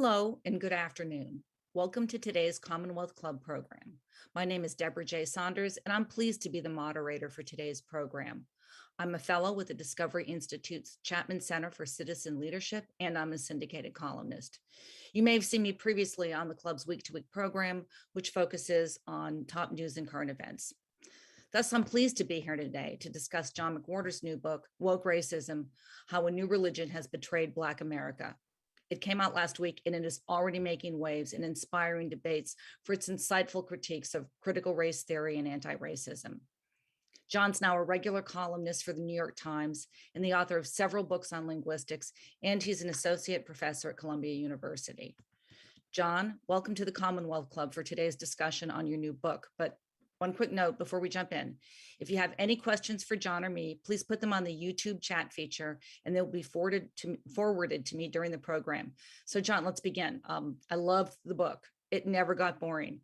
Hello and good afternoon. Welcome to today's Commonwealth Club program. My name is Deborah J. Saunders, and I'm pleased to be the moderator for today's program. I'm a fellow with the Discovery Institute's Chapman Center for Citizen Leadership, and I'm a syndicated columnist. You may have seen me previously on the club's week-to-week program, which focuses on top news and current events. Thus, I'm pleased to be here today to discuss John McWhorter's new book, Woke Racism: How a New Religion Has Betrayed Black America. It came out last week, and it is already making waves and inspiring debates for its insightful critiques of critical race theory and anti-racism. John's now a regular columnist for the New York Times and the author of several books on linguistics, and he's an associate professor at Columbia University. John, welcome to the Commonwealth Club for today's discussion on your new book. But one quick note before we jump in. If you have any questions for John or me, please put them on the YouTube chat feature and they'll be forwarded to me during the program. So John, let's begin. I loved the book. It never got boring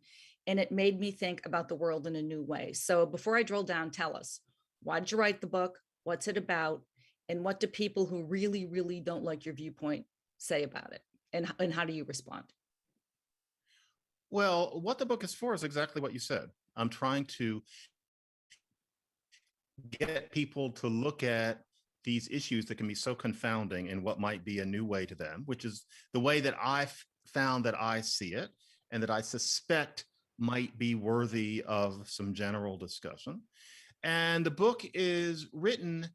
and it made me think about the world in a new way. So before I drill down, tell us, why did you write the book? What's it about? And what do people who really, really don't like your viewpoint say about it? And how do you respond? Well, what the book is for is exactly what you said. I'm trying to get people to look at these issues that can be so confounding in what might be a new way to them, which is the way that I've found that I see it and that I suspect might be worthy of some general discussion. And the book is written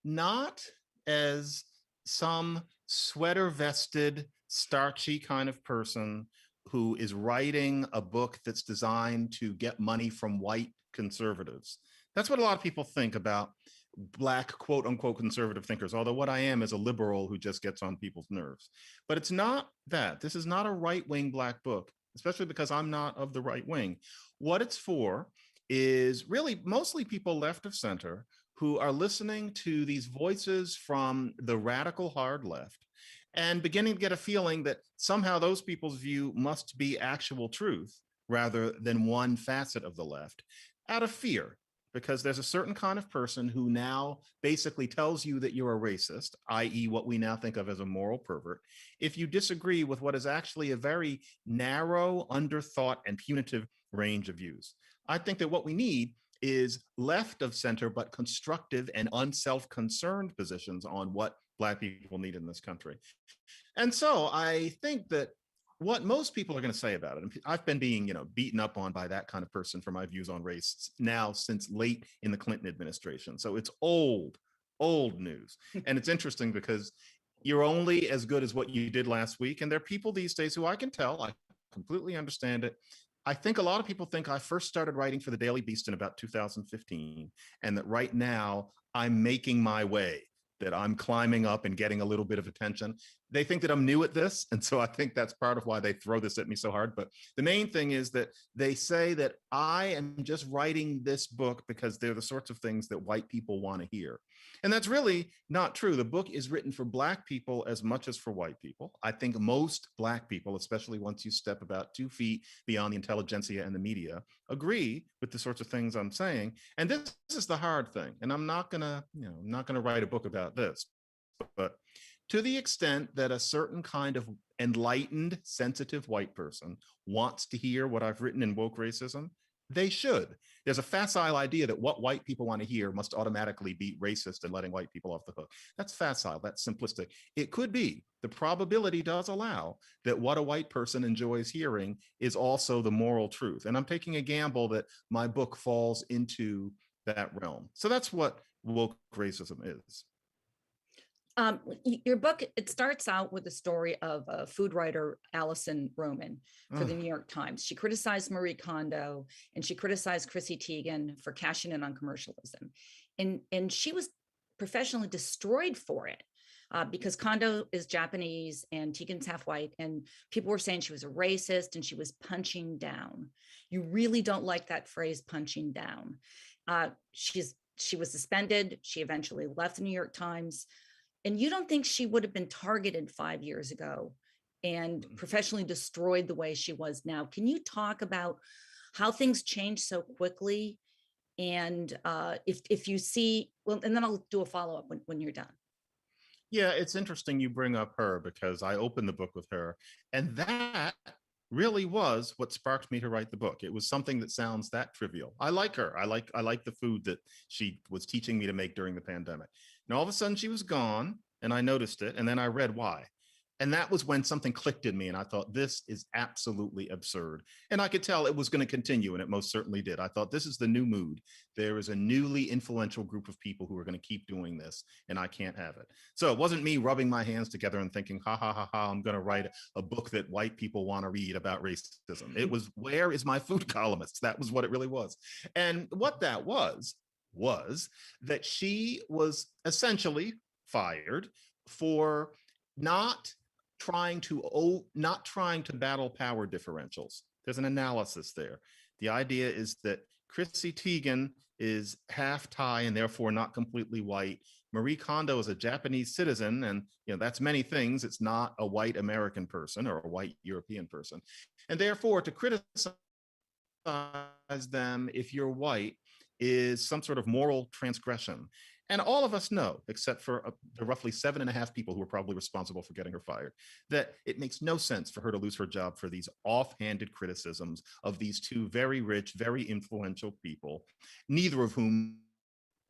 not as some sweater vested, starchy kind of person who is writing a book that's designed to get money from white conservatives. That's what a lot of people think about Black quote unquote conservative thinkers, although what I am is a liberal who just gets on people's nerves. But it's not that. This is not a right-wing Black book, especially because I'm not of the right wing. What it's for is really mostly people left of center who are listening to these voices from the radical hard left and beginning to get a feeling that somehow those people's view must be actual truth rather than one facet of the left, out of fear, because there's a certain kind of person who now basically tells you that you're a racist, i.e. what we now think of as a moral pervert, if you disagree with what is actually a very narrow, underthought, and punitive range of views. I think that what we need is left of center, but constructive and unself-concerned positions on what Black people need in this country. And so I think that what most people are going to say about it, and I've been being, beaten up on by that kind of person for my views on race now since late in the Clinton administration. So it's old news. And it's interesting because you're only as good as what you did last week. And there are people these days who I can tell, I completely understand it. I think a lot of people think I first started writing for the Daily Beast in about 2015, and that right now I'm making my way, that I'm climbing up and getting a little bit of attention. They think that I'm new at this. And so I think that's part of why they throw this at me so hard. But the main thing is that they say that I am just writing this book because they're the sorts of things that white people want to hear. And that's really not true. The book is written for Black people as much as for white people. I think most Black people, especially once you step about 2 feet beyond the intelligentsia and the media, agree with the sorts of things I'm saying. And this is the hard thing. And I'm not gonna write a book about this, but to the extent that a certain kind of enlightened, sensitive white person wants to hear what I've written in Woke Racism, they should. There's a facile idea that what white people want to hear must automatically be racist and letting white people off the hook. That's facile, that's simplistic. It could be. The probability does allow that what a white person enjoys hearing is also the moral truth. And I'm taking a gamble that my book falls into that realm. So that's what woke racism is. Your book, it starts out with the story of food writer Alison Roman for the New York Times. She criticized Marie Kondo and she criticized Chrissy Teigen for cashing in on commercialism. And she was professionally destroyed for it because Kondo is Japanese and Teigen's half white. And people were saying she was a racist and she was punching down. You really don't like that phrase, punching down. She was suspended. She eventually left the New York Times. And you don't think she would have been targeted 5 years ago and professionally destroyed the way she was now. Can you talk about how things change so quickly? And if you see, well, and then I'll do a follow-up when you're done. Yeah, it's interesting you bring up her because I opened the book with her, and that really was what sparked me to write the book. It was something that sounds that trivial. I like her. I like the food that she was teaching me to make during the pandemic. And all of a sudden she was gone, and I noticed it, and then I read why. And that was when something clicked in me, and I thought, this is absolutely absurd. And I could tell it was going to continue, and it most certainly did. I thought, this is the new mood. There is a newly influential group of people who are going to keep doing this, and I can't have it. So it wasn't me rubbing my hands together and thinking, ha ha ha ha, I'm going to write a book that white people want to read about racism. It was, where is my food columnist? That was what it really was. And what that was that she was essentially fired for not not trying to battle power differentials. There's an analysis there. The idea is that Chrissy Teigen is half Thai and therefore not completely white. Marie Kondo is a Japanese citizen, and that's many things. It's not a white American person or a white European person, and therefore to criticize them if you're white is some sort of moral transgression. And all of us know, except for the roughly 7.5 people who were probably responsible for getting her fired, that it makes no sense for her to lose her job for these offhanded criticisms of these two very rich, very influential people, neither of whom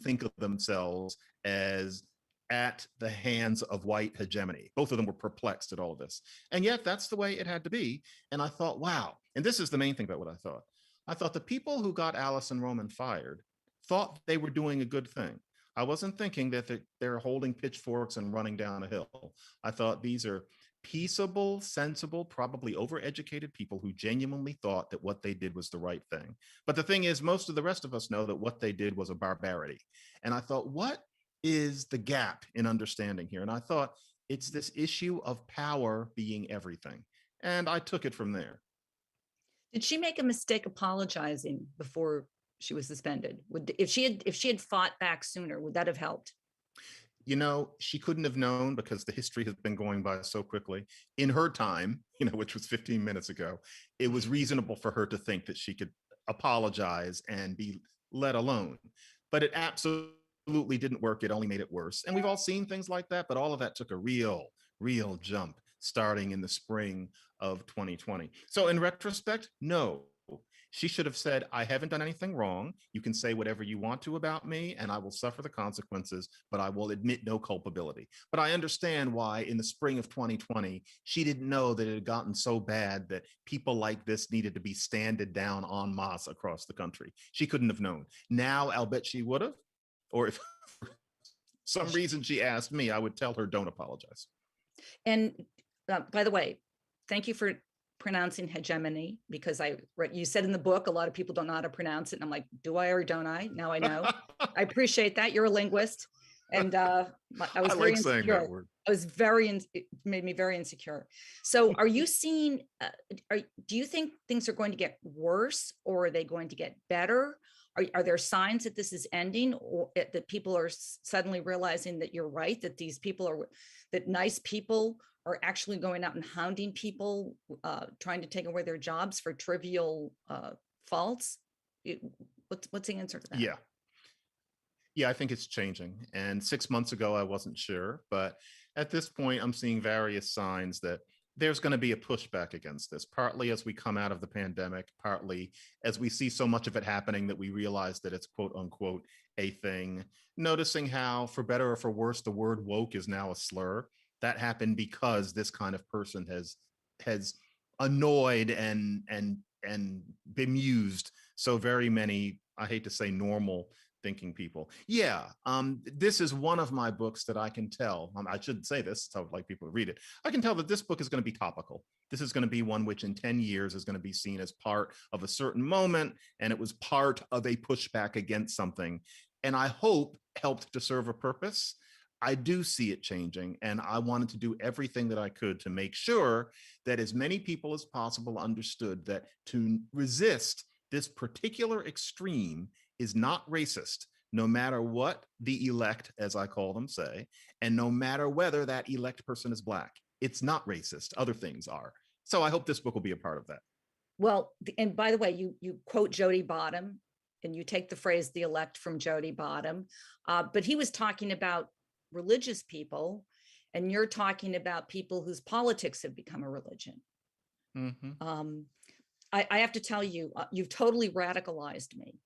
think of themselves as at the hands of white hegemony. Both of them were perplexed at all of this. And yet that's the way it had to be. And I thought, wow. And this is the main thing about what I thought. I thought the people who got Allison Roman fired thought they were doing a good thing. I wasn't thinking that they're holding pitchforks and running down a hill. I thought these are peaceable, sensible, probably overeducated people who genuinely thought that what they did was the right thing. But the thing is, most of the rest of us know that what they did was a barbarity. And I thought, what is the gap in understanding here? And I thought, it's this issue of power being everything. And I took it from there. Did she make a mistake apologizing before she was suspended? If she had fought back sooner, would that have helped? She couldn't have known because the history has been going by so quickly. In her time, which was 15 minutes ago, it was reasonable for her to think that she could apologize and be let alone. But it absolutely didn't work. It only made it worse. And we've all seen things like that, but all of that took a real jump starting in the spring of 2020. So in retrospect, no, she should have said, I haven't done anything wrong. You can say whatever you want to about me, and I will suffer the consequences, but I will admit no culpability. But I understand why in the spring of 2020, she didn't know that it had gotten so bad that people like this needed to be standed down en masse across the country. She couldn't have known. Now, I'll bet she would have. Or if for some reason she asked me, I would tell her, don't apologize. And by the way, thank you for pronouncing hegemony, because you said in the book a lot of people don't know how to pronounce it, and I'm like, do I or don't I? Now I know. I appreciate that. You're a linguist, and I was I very like saying insecure. that word. It made me very insecure. So are you seeing, do you think things are going to get worse, or are they going to get better? Are there signs that this is ending, or that people are suddenly realizing that you're right, that that nice people are actually going out and hounding people, trying to take away their jobs for trivial faults? What's the answer to that? Yeah, I think it's changing. And 6 months ago, I wasn't sure. But at this point, I'm seeing various signs that there's going to be a pushback against this, partly as we come out of the pandemic, partly as we see so much of it happening that we realize that it's quote unquote a thing. Noticing how, for better or for worse, the word woke is now a slur. That happened because this kind of person has annoyed and bemused so very many, I hate to say, normal thinking people. Yeah, this is one of my books that I can tell. I shouldn't say this, so I would like people to read it. I can tell that this book is going to be topical. This is going to be one which in 10 years is going to be seen as part of a certain moment, and it was part of a pushback against something. And I hope helped to serve a purpose. I do see it changing, and I wanted to do everything that I could to make sure that as many people as possible understood that to resist this particular extreme is not racist, no matter what the elect, as I call them, say, and no matter whether that elect person is Black. It's not racist. Other things are. So I hope this book will be a part of that. Well, and by the way, you quote Jody Bottom, and you take the phrase "the elect" from Jody Bottom, but he was talking about religious people, And you're talking about people whose politics have become a religion. Mhm. I have to tell you, you've totally radicalized me,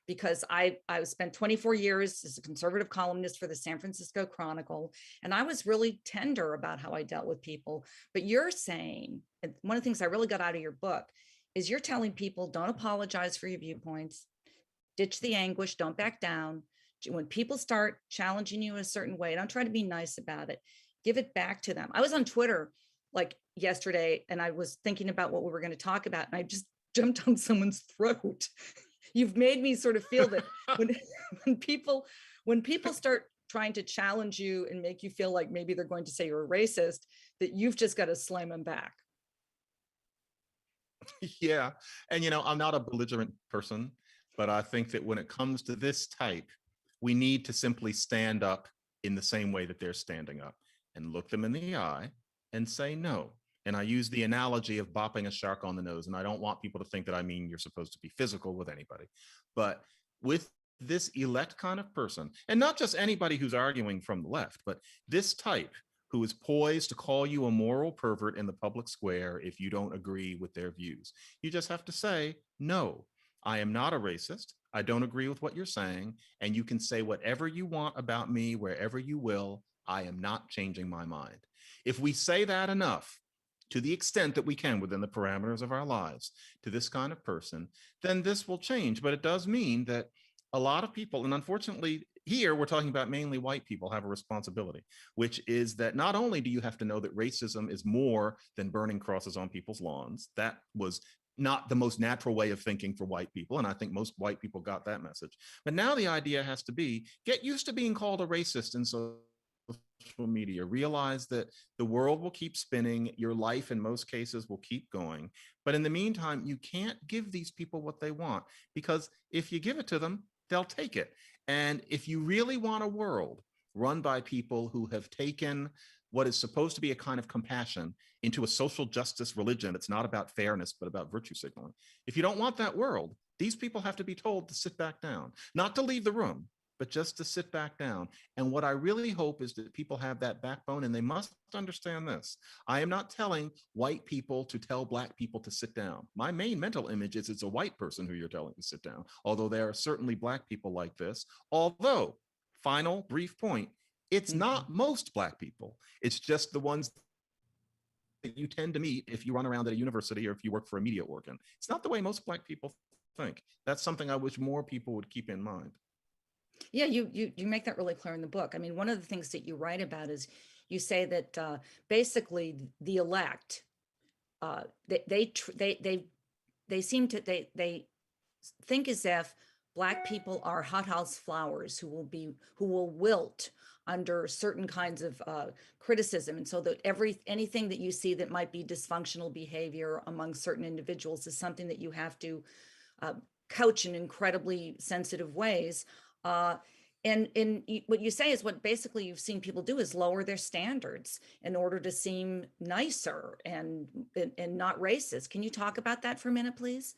because I spent 24 years as a conservative columnist for the San Francisco Chronicle, and I was really tender about how I dealt with people. But you're saying, and one of the things I really got out of your book is you're telling people, don't apologize for your viewpoints, ditch the anguish, don't back down. When people start challenging you in a certain way, don't try to be nice about it. Give it back to them. I was on Twitter like yesterday, and I was thinking about what we were going to talk about, and I just jumped on someone's throat. You've made me sort of feel that when when people start trying to challenge you and make you feel like maybe they're going to say you're a racist, that you've just got to slam them back. Yeah. And, I'm not a belligerent person, but I think that when it comes to this type, we need to simply stand up in the same way that they're standing up and look them in the eye and say no. And I use the analogy of bopping a shark on the nose. And I don't want people to think that I mean you're supposed to be physical with anybody. But with this elect kind of person, and not just anybody who's arguing from the left, but this type who is poised to call you a moral pervert in the public square if you don't agree with their views. You just have to say, no, I am not a racist. I don't agree with what you're saying. And you can say whatever you want about me wherever you will. I am not changing my mind. If we say that enough, to the extent that we can within the parameters of our lives, to this kind of person, then this will change. But it does mean that a lot of people, and unfortunately, here we're talking about mainly white people, have a responsibility, which is that not only do you have to know that racism is more than burning crosses on people's lawns. That was not the most natural way of thinking for white people. And I think most white people got that message. But now the idea has to be, get used to being called a racist. And so social media, realize that the world will keep spinning, your life in most cases will keep going, but in the meantime you can't give these people what they want, because if you give it to them, they'll take it. And if you really want a world run by people who have taken what is supposed to be a kind of compassion into a social justice religion, it's not about fairness but about virtue signaling. If you don't want that world, these people have to be told to sit back down, not to leave the room, but just to sit back down. And what I really hope is that people have that backbone, and they must understand this. I am not telling white people to tell black people to sit down. My main mental image is it's a white person who you're telling to sit down, although there are certainly black people like this. Although, final brief point, it's not most black people. It's just the ones that you tend to meet if you run around at a university or if you work for a media organ. It's not the way most black people think. That's something I wish more people would keep in mind. Yeah, you make that really clear in the book. I mean, one of the things that you write about is you say that basically the elect, they seem to they think as if black people are hothouse flowers who will wilt under certain kinds of criticism, and so that anything that you see that might be dysfunctional behavior among certain individuals is something that you have to couch in incredibly sensitive ways. Uh, and what you say is what basically you've seen people do is lower their standards in order to seem nicer and not racist. Can you talk about that for a minute, please?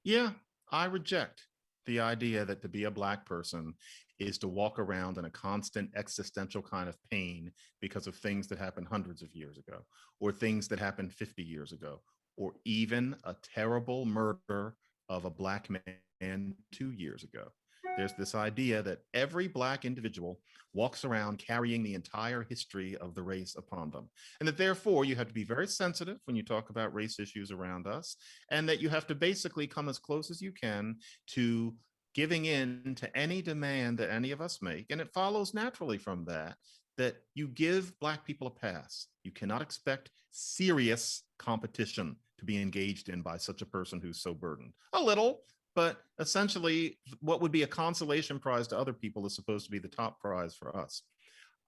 Yeah, I reject the idea that to be a black person is to walk around in a constant existential kind of pain because of things that happened hundreds of years ago, or things that happened 50 years ago, or even a terrible murder of a black man 2 years ago. There's this idea that every black individual walks around carrying the entire history of the race upon them, and that therefore you have to be very sensitive when you talk about race issues around us, and that you have to basically come as close as you can to giving in to any demand that any of us make. And it follows naturally from that that you give black people a pass. You cannot expect serious competition to be engaged in by such a person who's so burdened. A little, but essentially what would be a consolation prize to other people is supposed to be the top prize for us.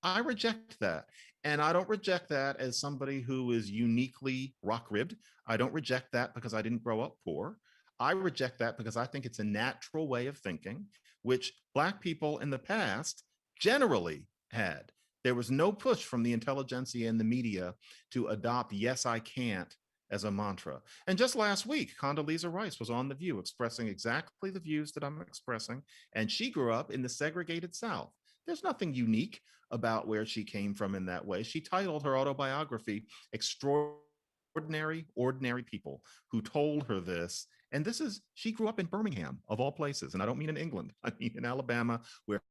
I reject that. And I don't reject that as somebody who is uniquely rock ribbed. I don't reject that because I didn't grow up poor. I reject that because I think it's a natural way of thinking, which black people in the past generally had. There was no push from the intelligentsia and the media to adopt yes, I can't as a mantra. And just last week, Condoleezza Rice was on The View expressing exactly the views that I'm expressing. And she grew up in the segregated South. There's nothing unique about where she came from in that way. She titled her autobiography Extraordinary Ordinary People Who Told Her This. And she grew up in Birmingham, of all places. And I don't mean in England, I mean in Alabama, where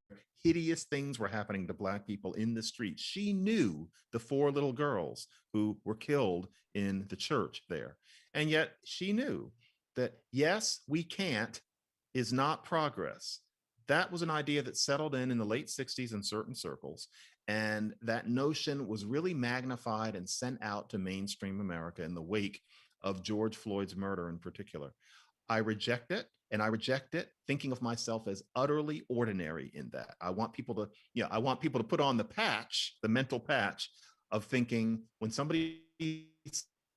hideous things were happening to Black people in the streets. She knew the 4 little girls who were killed in the church there. And yet she knew that, yes, we can't is not progress. That was an idea that settled in the late 60s in certain circles. And that notion was really magnified and sent out to mainstream America in the wake of George Floyd's murder in particular. I reject it. And I reject it thinking of myself as utterly ordinary in that. I want people to put on the patch, the mental patch of thinking when somebody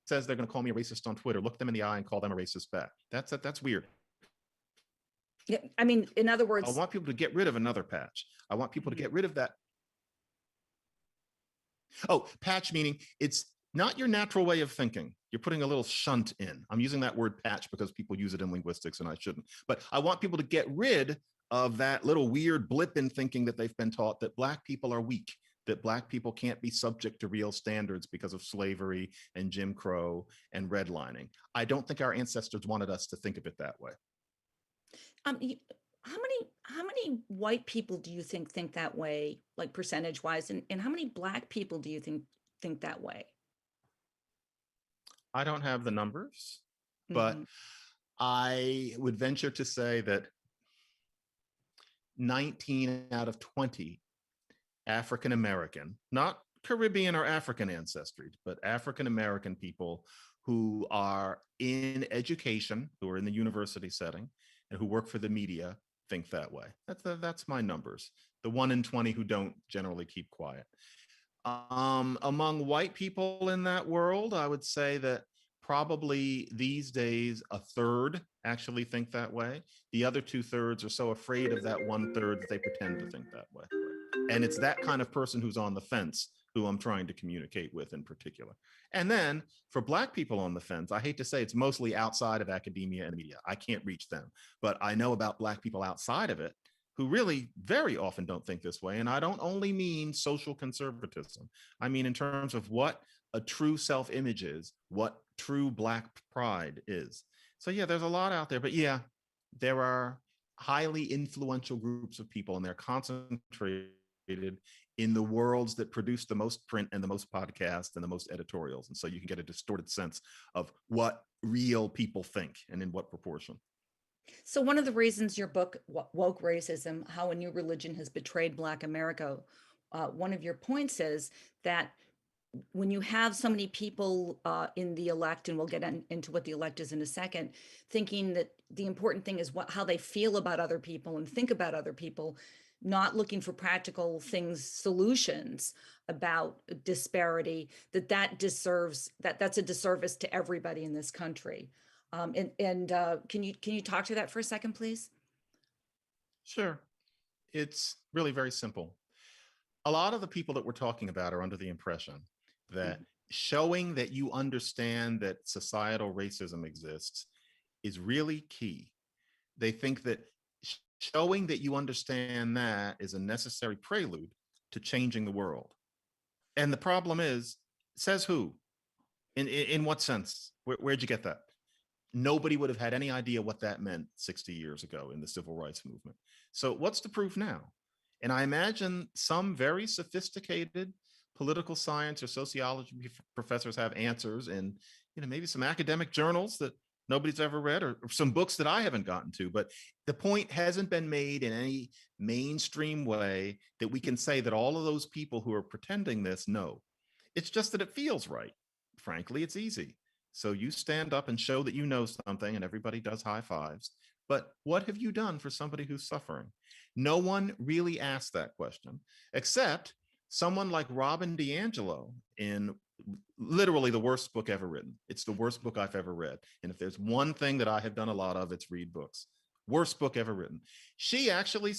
says they're going to call me a racist on Twitter, look them in the eye and call them a racist back. That's weird. Yeah, I mean, in other words, I want people to get rid of another patch. I want people to get rid of that. Oh, patch meaning it's not your natural way of thinking. You're putting a little shunt in. I'm using that word patch because people use it in linguistics and I shouldn't. But I want people to get rid of that little weird blip in thinking that they've been taught that Black people are weak, that Black people can't be subject to real standards because of slavery and Jim Crow and redlining. I don't think our ancestors wanted us to think of it that way. How many white people do you think that way, like percentage wise, and how many Black people do you think that way? I don't have the numbers, but Mhm. I would venture to say that 19 out of 20 African American, not Caribbean or African ancestry, but African American people who are in education, who are in the university setting, and who work for the media think that way. That's my numbers. The 1 in 20 who don't generally keep quiet. Among white people in that world, I would say that probably these days a third actually think that way. The other 2/3 are so afraid of that 1/3 that they pretend to think that way. And it's that kind of person who's on the fence who I'm trying to communicate with in particular. And then for Black people on the fence, I hate to say it's mostly outside of academia and media. I can't reach them, but I know about Black people outside of it who really very often don't think this way. And I don't only mean social conservatism. I mean in terms of what a true self-image is, what true Black pride is. So yeah, there's a lot out there, but yeah, there are highly influential groups of people and they're concentrated in the worlds that produce the most print and the most podcasts and the most editorials. And so you can get a distorted sense of what real people think and in what proportion. So one of the reasons your book, Woke Racism, How a New Religion Has Betrayed Black America, one of your points is that when you have so many people in the elect, and we'll get into what the elect is in a second, thinking that the important thing is how they feel about other people and think about other people, not looking for practical things, solutions about disparity, that's a disservice to everybody in this country. Can you talk to that for a second, please? Sure. It's really very simple. A lot of the people that we're talking about are under the impression that Mhm. showing that you understand that societal racism exists is really key. They think that showing that you understand that is a necessary prelude to changing the world. And the problem is, says who? In what sense? Where'd you get that? Nobody would have had any idea what that meant 60 years ago in the civil rights movement. So what's the proof now? And I imagine some very sophisticated political science or sociology professors have answers in, maybe some academic journals that nobody's ever read or some books that I haven't gotten to. But the point hasn't been made in any mainstream way that we can say that all of those people who are pretending this know. It's just that it feels right. Frankly, it's easy. So you stand up and show that you know something and everybody does high fives. But what have you done for somebody who's suffering? No one really asked that question, except someone like Robin DiAngelo in literally the worst book ever written. It's the worst book I've ever read. And if there's one thing that I have done a lot of, it's read books. Worst book ever written. She actually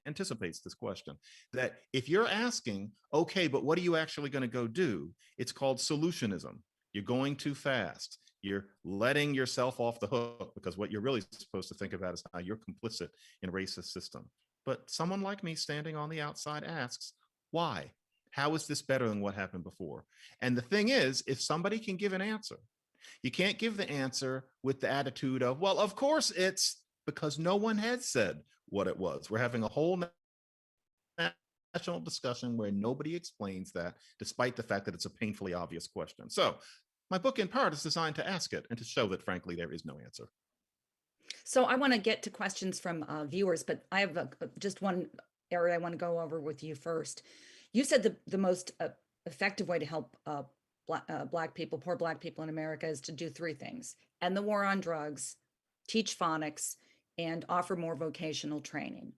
anticipates this question that if you're asking, okay, but what are you actually going to go do? It's called solutionism. You're going too fast. You're letting yourself off the hook because what you're really supposed to think about is how you're complicit in a racist system. But someone like me standing on the outside asks, why? How is this better than what happened before? And the thing is, if somebody can give an answer, you can't give the answer with the attitude of, well, of course it's because no one had said what it was. We're having a whole national discussion where nobody explains that, despite the fact that it's a painfully obvious question. So my book in part is designed to ask it and to show that, frankly, there is no answer. So I want to get to questions from viewers, but I have just one area I want to go over with you first. You said the most effective way to help Black people, poor Black people in America, is to do three things: end the war on drugs, teach phonics, and offer more vocational training.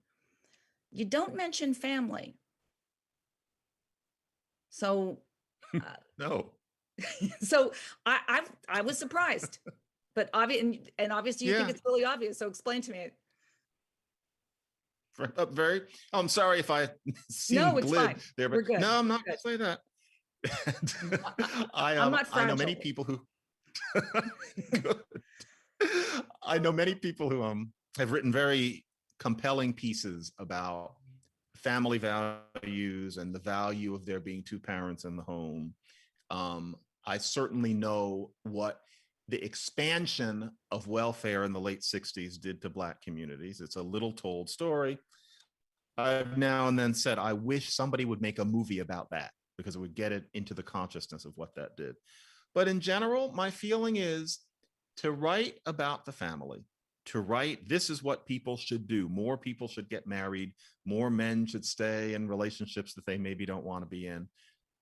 You don't mention family. So, No. so I was surprised, but obviously you think Yeah. it's really obvious. So explain to me. Very. I'm sorry if I No, seem it's glib fine. there, We're but good. no, I'm not Good. going to say that. I'm not I know many fragile. people who good. I know many people who have written very compelling pieces about family values and the value of there being two parents in the home. I certainly know what the expansion of welfare in the late 60s did to Black communities. It's a little told story. I've now and then said, I wish somebody would make a movie about that because it would get it into the consciousness of what that did. But in general, my feeling is to write about the family, to write, this is what people should do. More people should get married. More men should stay in relationships that they maybe don't want to be in.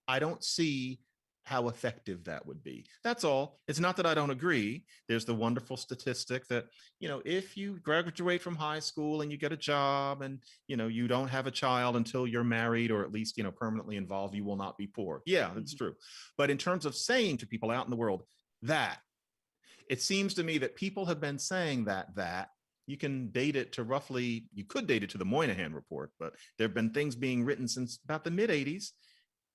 I don't see how effective that would be. That's all. It's not that I don't agree. There's the wonderful statistic that, if you graduate from high school and you get a job and, you don't have a child until you're married or at least, permanently involved, you will not be poor. Yeah, that's true. But in terms of saying to people out in the world that, it seems to me that people have been saying that you can date it to roughly, you could date it to the Moynihan Report, but there have been things being written since about the mid 80s.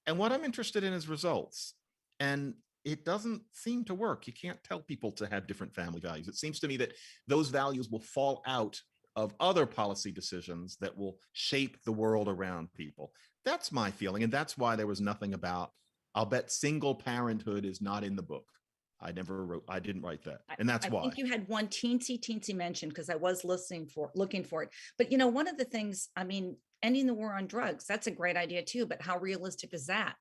And what I'm interested in is results. And it doesn't seem to work. You can't tell people to have different family values. It seems to me that those values will fall out of other policy decisions that will shape the world around people. That's my feeling. And that's why there was nothing about, I'll bet single parenthood is not in the book. I didn't write that. And that's I why. think you had one teensy mention because I was looking for it. But one of the things, ending the war on drugs, that's a great idea too, but how realistic is that?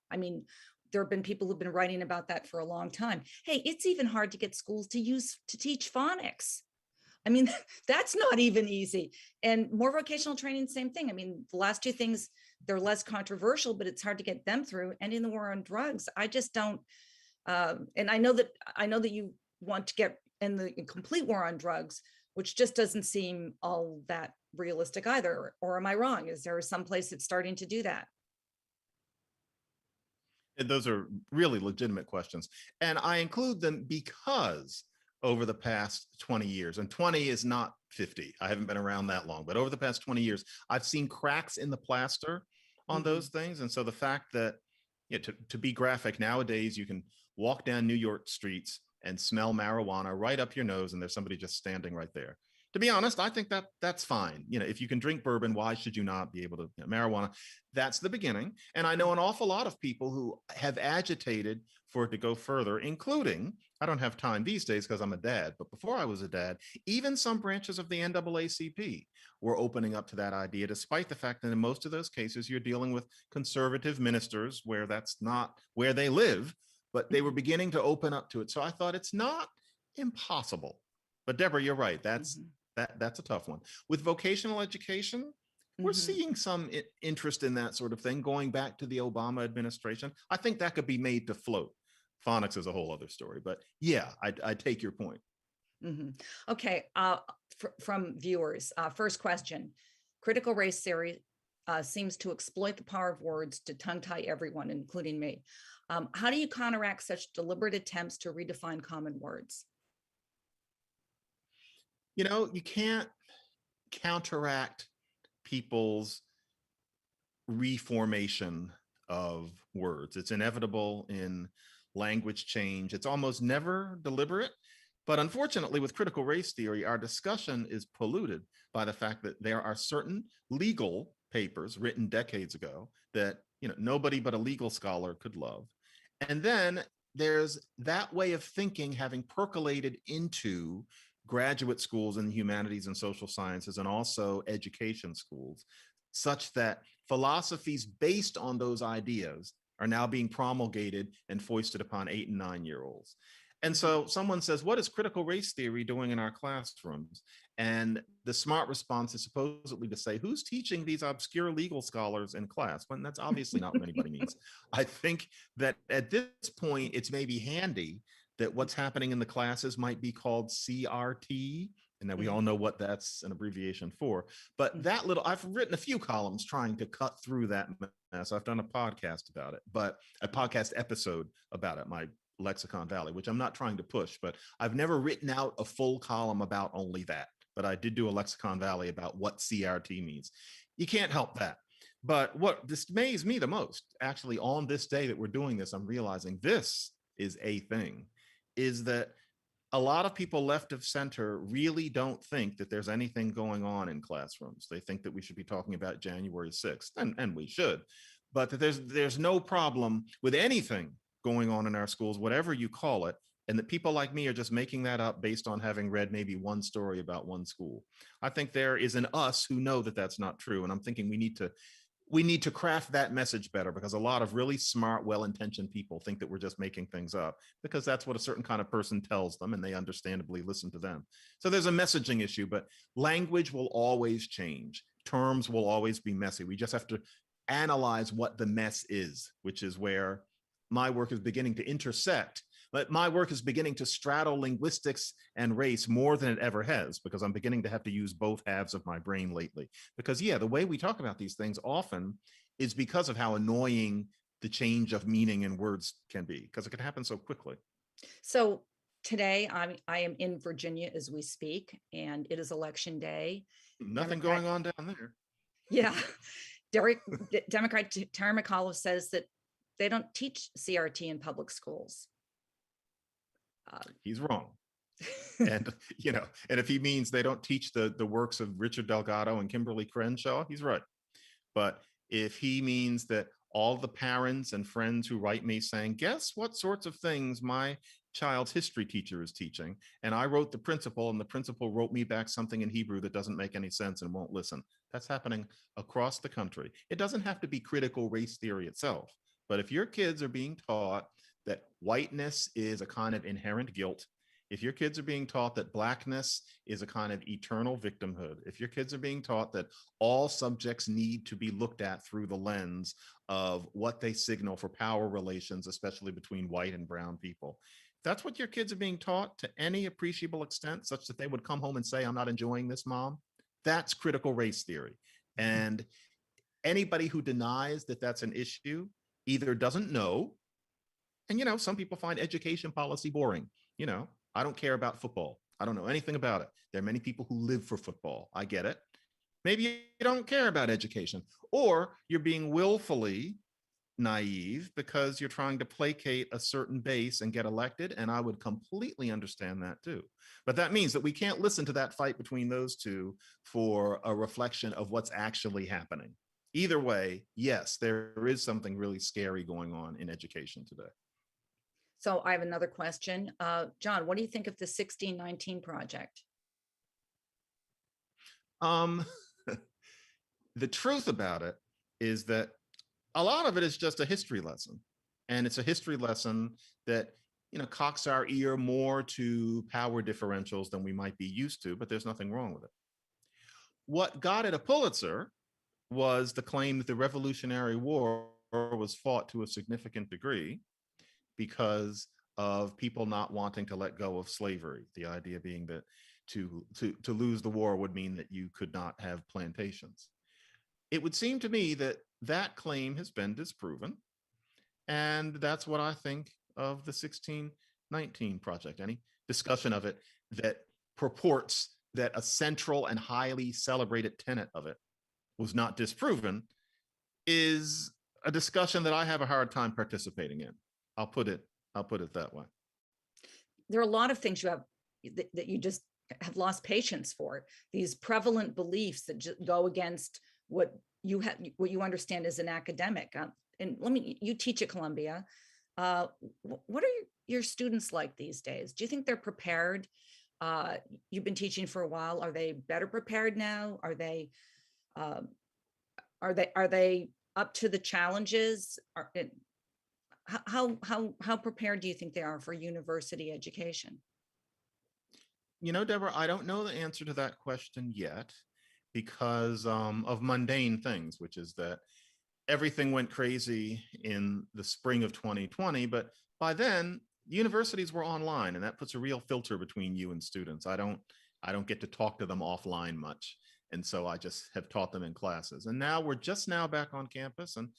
There have been people who've been writing about that for a long time. Hey, it's even hard to get schools to teach phonics. That's not even easy. And more vocational training, same thing. The last two things, they're less controversial, but it's hard to get them through. Ending the war on drugs, I just don't. And I know that you want to get in the complete war on drugs, which just doesn't seem all that realistic either. Or am I wrong? Is there some place that's starting to do that? And those are really legitimate questions. And I include them because over the past 20 years, and 20 is not 50, I haven't been around that long, but over the past 20 years, I've seen cracks in the plaster on those things. And so the fact that, to be graphic, nowadays you can walk down New York streets and smell marijuana right up your nose, and there's somebody just standing right there. To be honest, I think that's fine. If you can drink bourbon, why should you not be able to? Marijuana, that's the beginning. And I know an awful lot of people who have agitated for it to go further, including, I don't have time these days because I'm a dad, but before I was a dad, even some branches of the NAACP were opening up to that idea, despite the fact that in most of those cases, you're dealing with conservative ministers where that's not where they live, but they were beginning to open up to it. So I thought it's not impossible. But Deborah, you're right. That's a tough one. With vocational education, we're seeing some interest in that sort of thing going back to the Obama administration. I think that could be made to float. Phonics is a whole other story, but yeah, I take your point. Okay, from viewers, first question: critical race theory seems to exploit the power of words to tongue tie everyone, including me. How do you counteract such deliberate attempts to redefine common words? You can't counteract people's reformation of words. It's inevitable in language change. It's almost never deliberate. But unfortunately, with critical race theory, our discussion is polluted by the fact that there are certain legal papers written decades ago that nobody but a legal scholar could love. And then there's that way of thinking having percolated into graduate schools in the humanities and social sciences and also education schools, such that philosophies based on those ideas are now being promulgated and foisted upon 8 and 9 year olds. And so someone says, what is critical race theory doing in our classrooms? And the smart response is supposedly to say, who's teaching these obscure legal scholars in class? When that's obviously not what anybody means. I think that at this point, it's maybe handy that what's happening in the classes might be called CRT. And that we all know what that's an abbreviation for. But that little, I've written a few columns trying to cut through that mess. I've done a podcast about it, but a podcast episode about it, my Lexicon Valley, which I'm not trying to push, but I've never written out a full column about only that. But I did do a Lexicon Valley about what CRT means. You can't help that. But what dismays me the most, actually, on this day that we're doing this, I'm realizing this is a thing, is that a lot of people left of center really don't think that there's anything going on in classrooms. They think that we should be talking about January 6th, and we should, but that there's no problem with anything going on in our schools, whatever you call it, and that people like me are just making that up based on having read maybe one story about one school. I think there is an us who know that that's not true, and I'm thinking we need to craft that message better, because a lot of really smart, well-intentioned people think that we're just making things up because that's what a certain kind of person tells them, and they understandably listen to them. So there's a messaging issue, but language will always change. Terms will always be messy. We just have to analyze what the mess is, which is where my work is beginning to intersect. But my work is beginning to straddle linguistics and race more than it ever has, because I'm beginning to have to use both halves of my brain lately. Because the way we talk about these things often is because of how annoying the change of meaning in words can be, because it can happen so quickly. So today I am in Virginia as we speak, and it is election day. Nothing going on down there. Yeah. Democrat Terry McAuliffe says that they don't teach CRT in public schools. He's wrong. And and if he means they don't teach the works of Richard Delgado and Kimberly Crenshaw, he's right. But if he means that all the parents and friends who write me saying, guess what sorts of things my child's history teacher is teaching, and I wrote the principal and the principal wrote me back something in Hebrew that doesn't make any sense and won't listen, that's happening across the country. It doesn't have to be critical race theory itself, but if your kids are being taught that whiteness is a kind of inherent guilt, if your kids are being taught that blackness is a kind of eternal victimhood, if your kids are being taught that all subjects need to be looked at through the lens of what they signal for power relations, especially between white and brown people, if that's what your kids are being taught to any appreciable extent, such that they would come home and say, I'm not enjoying this, Mom, that's critical race theory. And anybody who denies that that's an issue either doesn't know, and some people find education policy boring. I don't care about football. I don't know anything about it. There are many people who live for football. I get it. Maybe you don't care about education, or you're being willfully naive because you're trying to placate a certain base and get elected. And I would completely understand that too. But that means that we can't listen to that fight between those two for a reflection of what's actually happening. Either way, yes, there is something really scary going on in education today. So I have another question. John, what do you think of the 1619 project? The truth about it is that a lot of it is just a history lesson. And it's a history lesson that, cocks our ear more to power differentials than we might be used to, but there's nothing wrong with it. What got it a Pulitzer was the claim that the Revolutionary War was fought to a significant degree because of people not wanting to let go of slavery. The idea being that to lose the war would mean that you could not have plantations. It would seem to me that that claim has been disproven. And that's what I think of the 1619 project. Any discussion of it that purports that a central and highly celebrated tenet of it was not disproven is a discussion that I have a hard time participating in. I'll put it that way. There are a lot of things you have that you just have lost patience for, these prevalent beliefs that just go against what what you understand as an academic. And you teach at Columbia. What are your students like these days? Do you think they're prepared? You've been teaching for a while. Are they better prepared now? Uh, are they up to the challenges? How prepared do you think they are for university education? Deborah, I don't know the answer to that question yet because of mundane things, which is that everything went crazy in the spring of 2020, but by then universities were online, and that puts a real filter between you and students. I don't get to talk to them offline much. And so I just have taught them in classes. And now we're just now back on campus. And,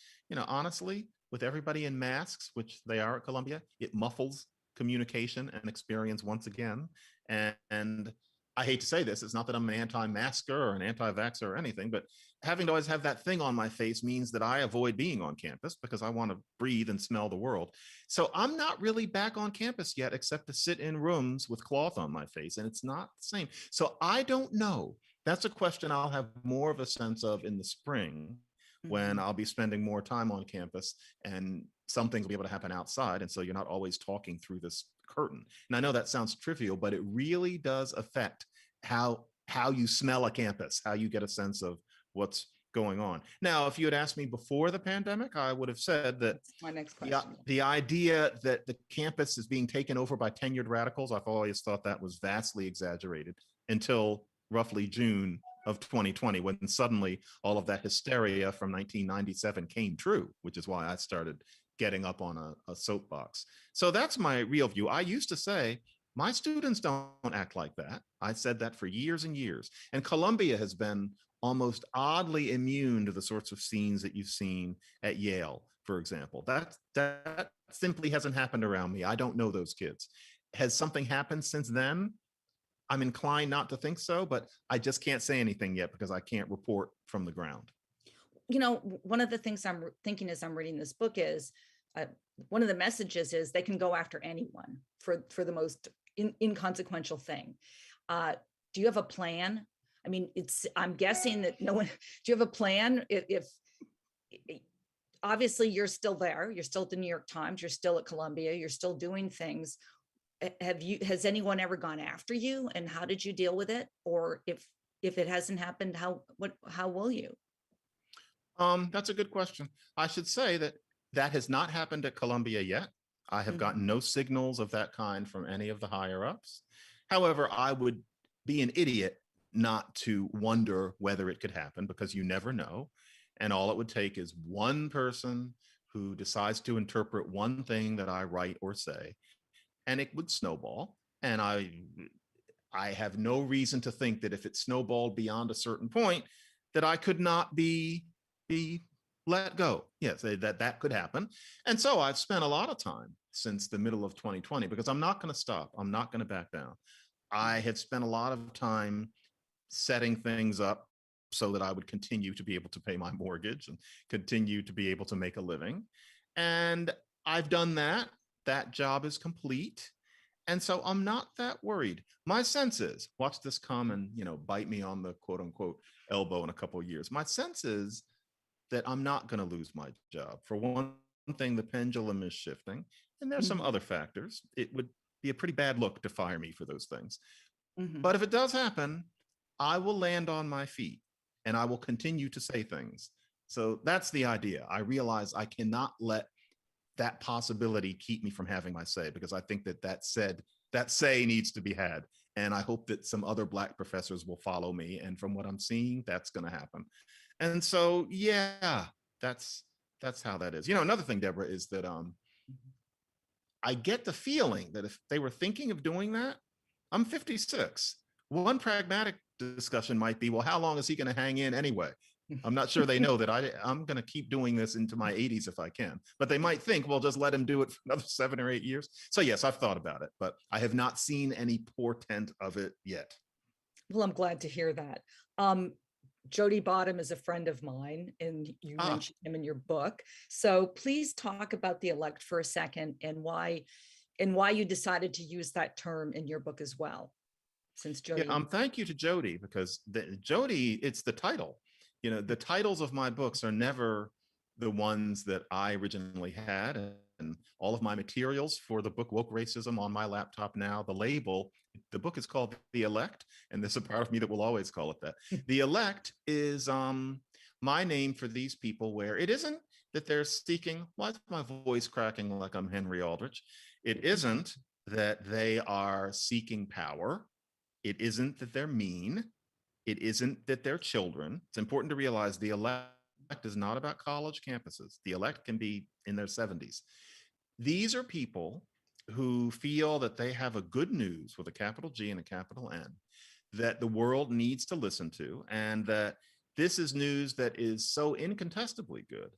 honestly, with everybody in masks, which they are at Columbia, it muffles communication and experience once again. And I hate to say this, it's not that I'm an anti-masker or an anti-vaxxer or anything, but having to always have that thing on my face means that I avoid being on campus because I want to breathe and smell the world. So I'm not really back on campus yet, except to sit in rooms with cloth on my face, and it's not the same. So I don't know. That's a question I'll have more of a sense of in the spring when I'll be spending more time on campus, and some things will be able to happen outside. And so you're not always talking through this curtain. And I know that sounds trivial, but it really does affect how you smell a campus, how you get a sense of what's going on. Now, if you had asked me before the pandemic, I would have said that That's my next question. the idea that the campus is being taken over by tenured radicals, I've always thought that was vastly exaggerated until roughly June of 2020, when suddenly all of that hysteria from 1997 came true, which is why I started getting up on a soapbox. So that's my real view. I used to say, my students don't act like that. I said that for years and years. And Columbia has been almost oddly immune to the sorts of scenes that you've seen at Yale, for example. That simply hasn't happened around me. I don't know those kids. Has something happened since then? I'm inclined not to think so, but I just can't say anything yet because I can't report from the ground. One of the things I'm thinking as I'm reading this book is one of the messages is they can go after anyone for the most inconsequential thing. Do you have a plan? I mean, I'm guessing that no one, do you have a plan? If obviously you're still there, you're still at the New York Times, you're still at Columbia, you're still doing things. Has anyone ever gone after you, and how did you deal with it? Or if it hasn't happened, how will you? That's a good question. I should say that has not happened at Columbia yet. I have gotten no signals of that kind from any of the higher ups. However, I would be an idiot not to wonder whether it could happen, because you never know. And all it would take is one person who decides to interpret one thing that I write or say, and it would snowball. And I have no reason to think that if it snowballed beyond a certain point, that I could not be let go. Yes, that could happen. And so I've spent a lot of time since the middle of 2020, because I'm not going to stop. I'm not going to back down. I had spent a lot of time setting things up so that I would continue to be able to pay my mortgage and continue to be able to make a living. And I've done that. That job is complete. And so I'm not that worried. My sense is, watch this come and, bite me on the quote unquote elbow in a couple of years. My sense is that I'm not going to lose my job. For one thing, the pendulum is shifting, and there's some other factors. It would be a pretty bad look to fire me for those things. But if it does happen, I will land on my feet and I will continue to say things. So that's the idea. I realize I cannot let that possibility keep me from having my say, because I think that say needs to be had. And I hope that some other Black professors will follow me. And from what I'm seeing, that's going to happen. And so, yeah, that's how that is. Another thing, Deborah, is that I get the feeling that if they were thinking of doing that, I'm 56. One pragmatic discussion might be, well, how long is he going to hang in anyway? I'm not sure they know that I'm going to keep doing this into my 80s if I can. But they might think, well, just let him do it for another 7 or 8 years. So yes, I've thought about it, but I have not seen any portent of it yet. Well, I'm glad to hear that. Jody Bottom is a friend of mine, and you mentioned him in your book. So please talk about the elect for a second and why and why you decided to use that term in your book as well, since Yeah, Jody. thank you to Jody, because Jody, it's the title. The titles of my books are never the ones that I originally had. And all of my materials for the book Woke Racism on my laptop now, the label, the book is called The Elect, and there's a part of me that will always call it that. The Elect is my name for these people, where it isn't that they're seeking, why is my voice cracking like I'm Henry Aldrich? It isn't that they are seeking power. It isn't that they're mean. It isn't that they're children. It's important to realize the elect is not about college campuses. The elect can be in their 70s. These are people who feel that they have a good news with a capital G and a capital N that the world needs to listen to, and that this is news that is so incontestably good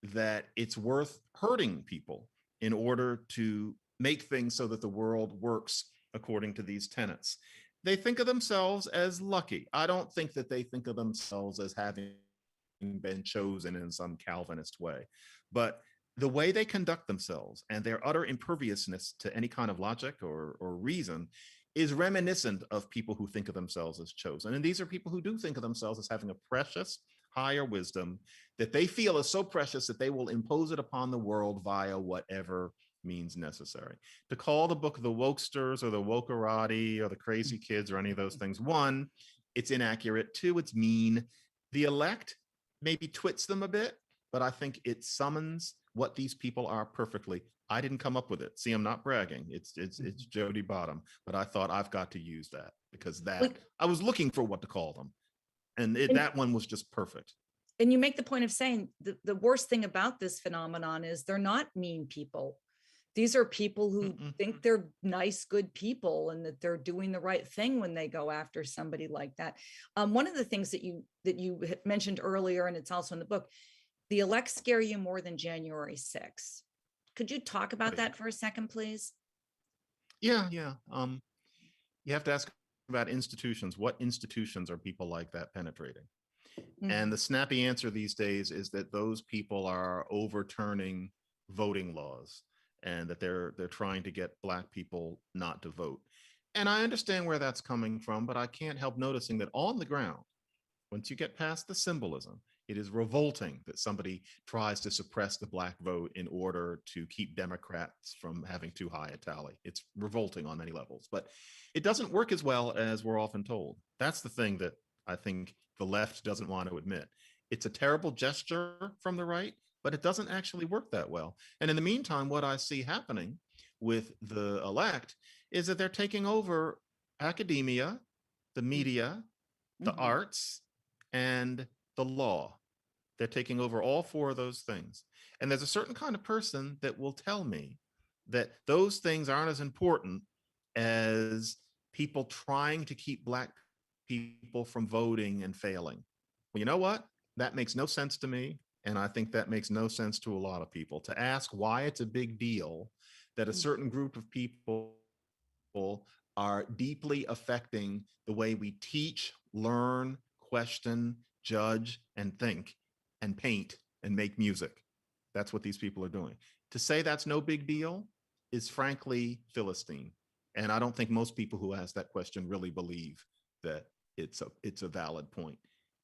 that it's worth hurting people in order to make things so that the world works according to these tenets. They think of themselves as lucky. I don't think that they think of themselves as having been chosen in some Calvinist way, but the way they conduct themselves and their utter imperviousness to any kind of logic or reason is reminiscent of people who think of themselves as chosen. And these are people who do think of themselves as having a precious higher wisdom that they feel is so precious that they will impose it upon the world via whatever means necessary. To call the book the Wokesters or the Wokerati or the Crazy Kids or any of those things, one, it's inaccurate. Two, it's mean. The Elect maybe twits them a bit, but I think it summons what these people are perfectly. I didn't come up with it. See, I'm not bragging. It's Jody Bottom, but I thought I've got to use that because I was looking for what to call them, and that one was just perfect. And you make the point of saying the worst thing about this phenomenon is they're not mean people. These are people who think they're nice, good people, and that they're doing the right thing when they go after somebody like that. One of the things that you mentioned earlier, and it's also in the book, the elect scare you more than January 6th. Could you talk about that for a second, please? Yeah. You have to ask about institutions. What institutions are people like that penetrating? And the snappy answer these days is that those people are overturning voting laws, and that they're trying to get Black people not to vote. And I understand where that's coming from, but I can't help noticing that on the ground, once you get past the symbolism, it is revolting that somebody tries to suppress the Black vote in order to keep Democrats from having too high a tally. It's revolting on many levels, but it doesn't work as well as we're often told. That's the thing that I think the left doesn't want to admit. It's a terrible gesture from the right, but it doesn't actually work that well. And in the meantime, what I see happening with the elect is that they're taking over academia, the media, the arts, and the law. They're taking over all four of those things. And there's a certain kind of person that will tell me that those things aren't as important as people trying to keep Black people from voting and failing. Well, you know what? That makes no sense to me. And I think that makes no sense to a lot of people. To ask why it's a big deal that a certain group of people are deeply affecting the way we teach, learn, question, judge, and think, and paint, and make music. That's what these people are doing. To say that's no big deal is frankly Philistine. And I don't think most people who ask that question really believe that it's a valid point.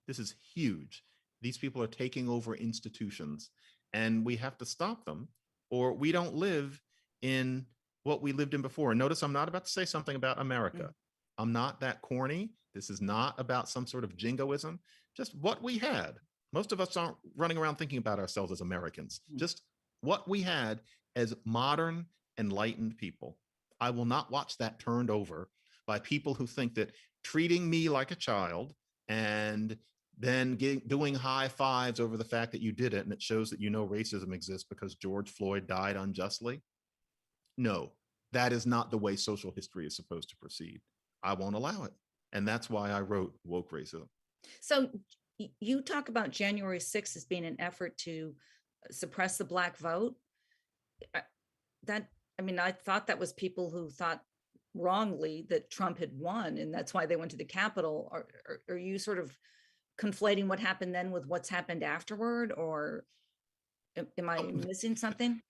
This is huge. These people are taking over institutions, and we have to stop them, or we don't live in what we lived in before. And notice I'm not about to say something about America. I'm not that corny. This is not about some sort of jingoism, just what we had. Most of us aren't running around thinking about ourselves as Americans, just what we had as modern, enlightened people. I will not watch that turned over by people who think that treating me like a child and then doing high fives over the fact that you did it and it shows that you know racism exists because George Floyd died unjustly. No, that is not the way social history is supposed to proceed. I won't allow it. And that's why I wrote Woke Racism. So you talk about January 6th as being an effort to suppress the Black vote. I thought that was people who thought wrongly that Trump had won, and that's why they went to the Capitol. Are you sort of conflating what happened then with what's happened afterward, or am I missing something?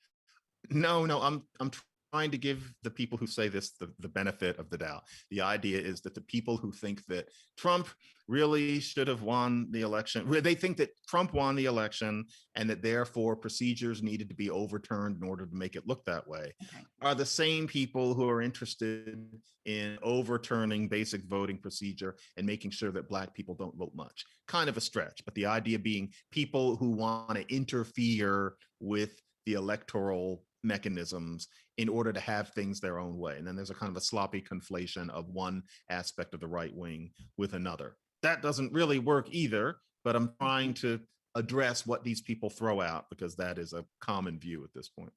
No, I'm trying to give the people who say this the benefit of the doubt. The idea is that the people who think that Trump really should have won the election, they think that Trump won the election and that therefore procedures needed to be overturned in order to make it look that way, Okay. are the same people who are interested in overturning basic voting procedure and making sure that Black people don't vote much. Kind of a stretch, but the idea being people who want to interfere with the electoral mechanisms in order to have things their own way. And then there's a kind of a sloppy conflation of one aspect of the right wing with another. That doesn't really work either, but I'm trying to address what these people throw out because that is a common view at this point.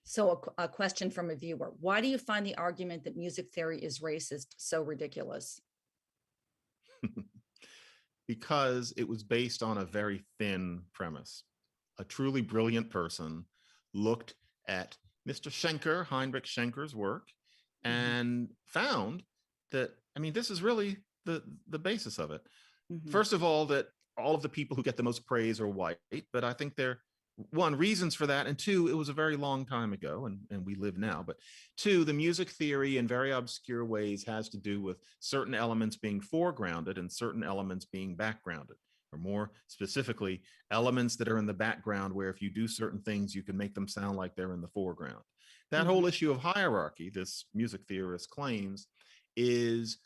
So a question from a viewer: why do you find the argument that music theory is racist so ridiculous? Because it was based on a very thin premise. A truly brilliant person looked at Mr. Schenker, Heinrich Schenker's work, and found that, I mean, this is really the basis of it. First of all, that all of the people who get the most praise are white, but I think they're, one, reasons for that, and two, it was a very long time ago and we live now, but two, the music theory in very obscure ways has to do with certain elements being foregrounded and certain elements being backgrounded, or more specifically, elements that are in the background where if you do certain things, you can make them sound like they're in the foreground. That whole issue of hierarchy, this music theorist claims, is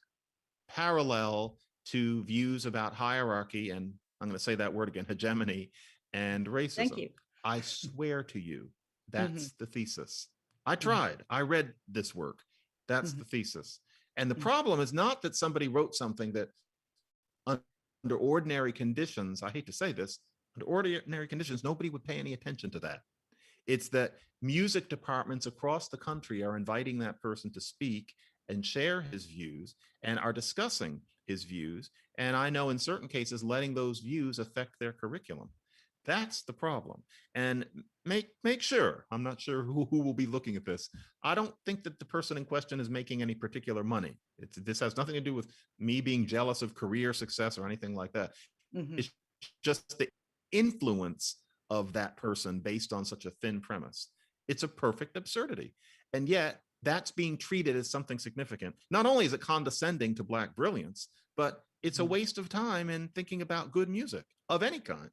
parallel to views about hierarchy, and I'm going to say that word again, hegemony and racism. Thank you. I swear to you, that's the thesis. I tried. I read this work. That's the thesis. And the problem is not that somebody wrote something that under ordinary conditions, I hate to say this, under ordinary conditions, nobody would pay any attention to that. It's that music departments across the country are inviting that person to speak and share his views and are discussing his views. And I know in certain cases, letting those views affect their curriculum. That's the problem. And make sure, I'm not sure who will be looking at this. I don't think that the person in question is making any particular money. This has nothing to do with me being jealous of career success or anything like that. It's just the influence of that person based on such a thin premise. It's a perfect absurdity. And yet that's being treated as something significant. Not only is it condescending to Black brilliance, but it's a waste of time in thinking about good music of any kind.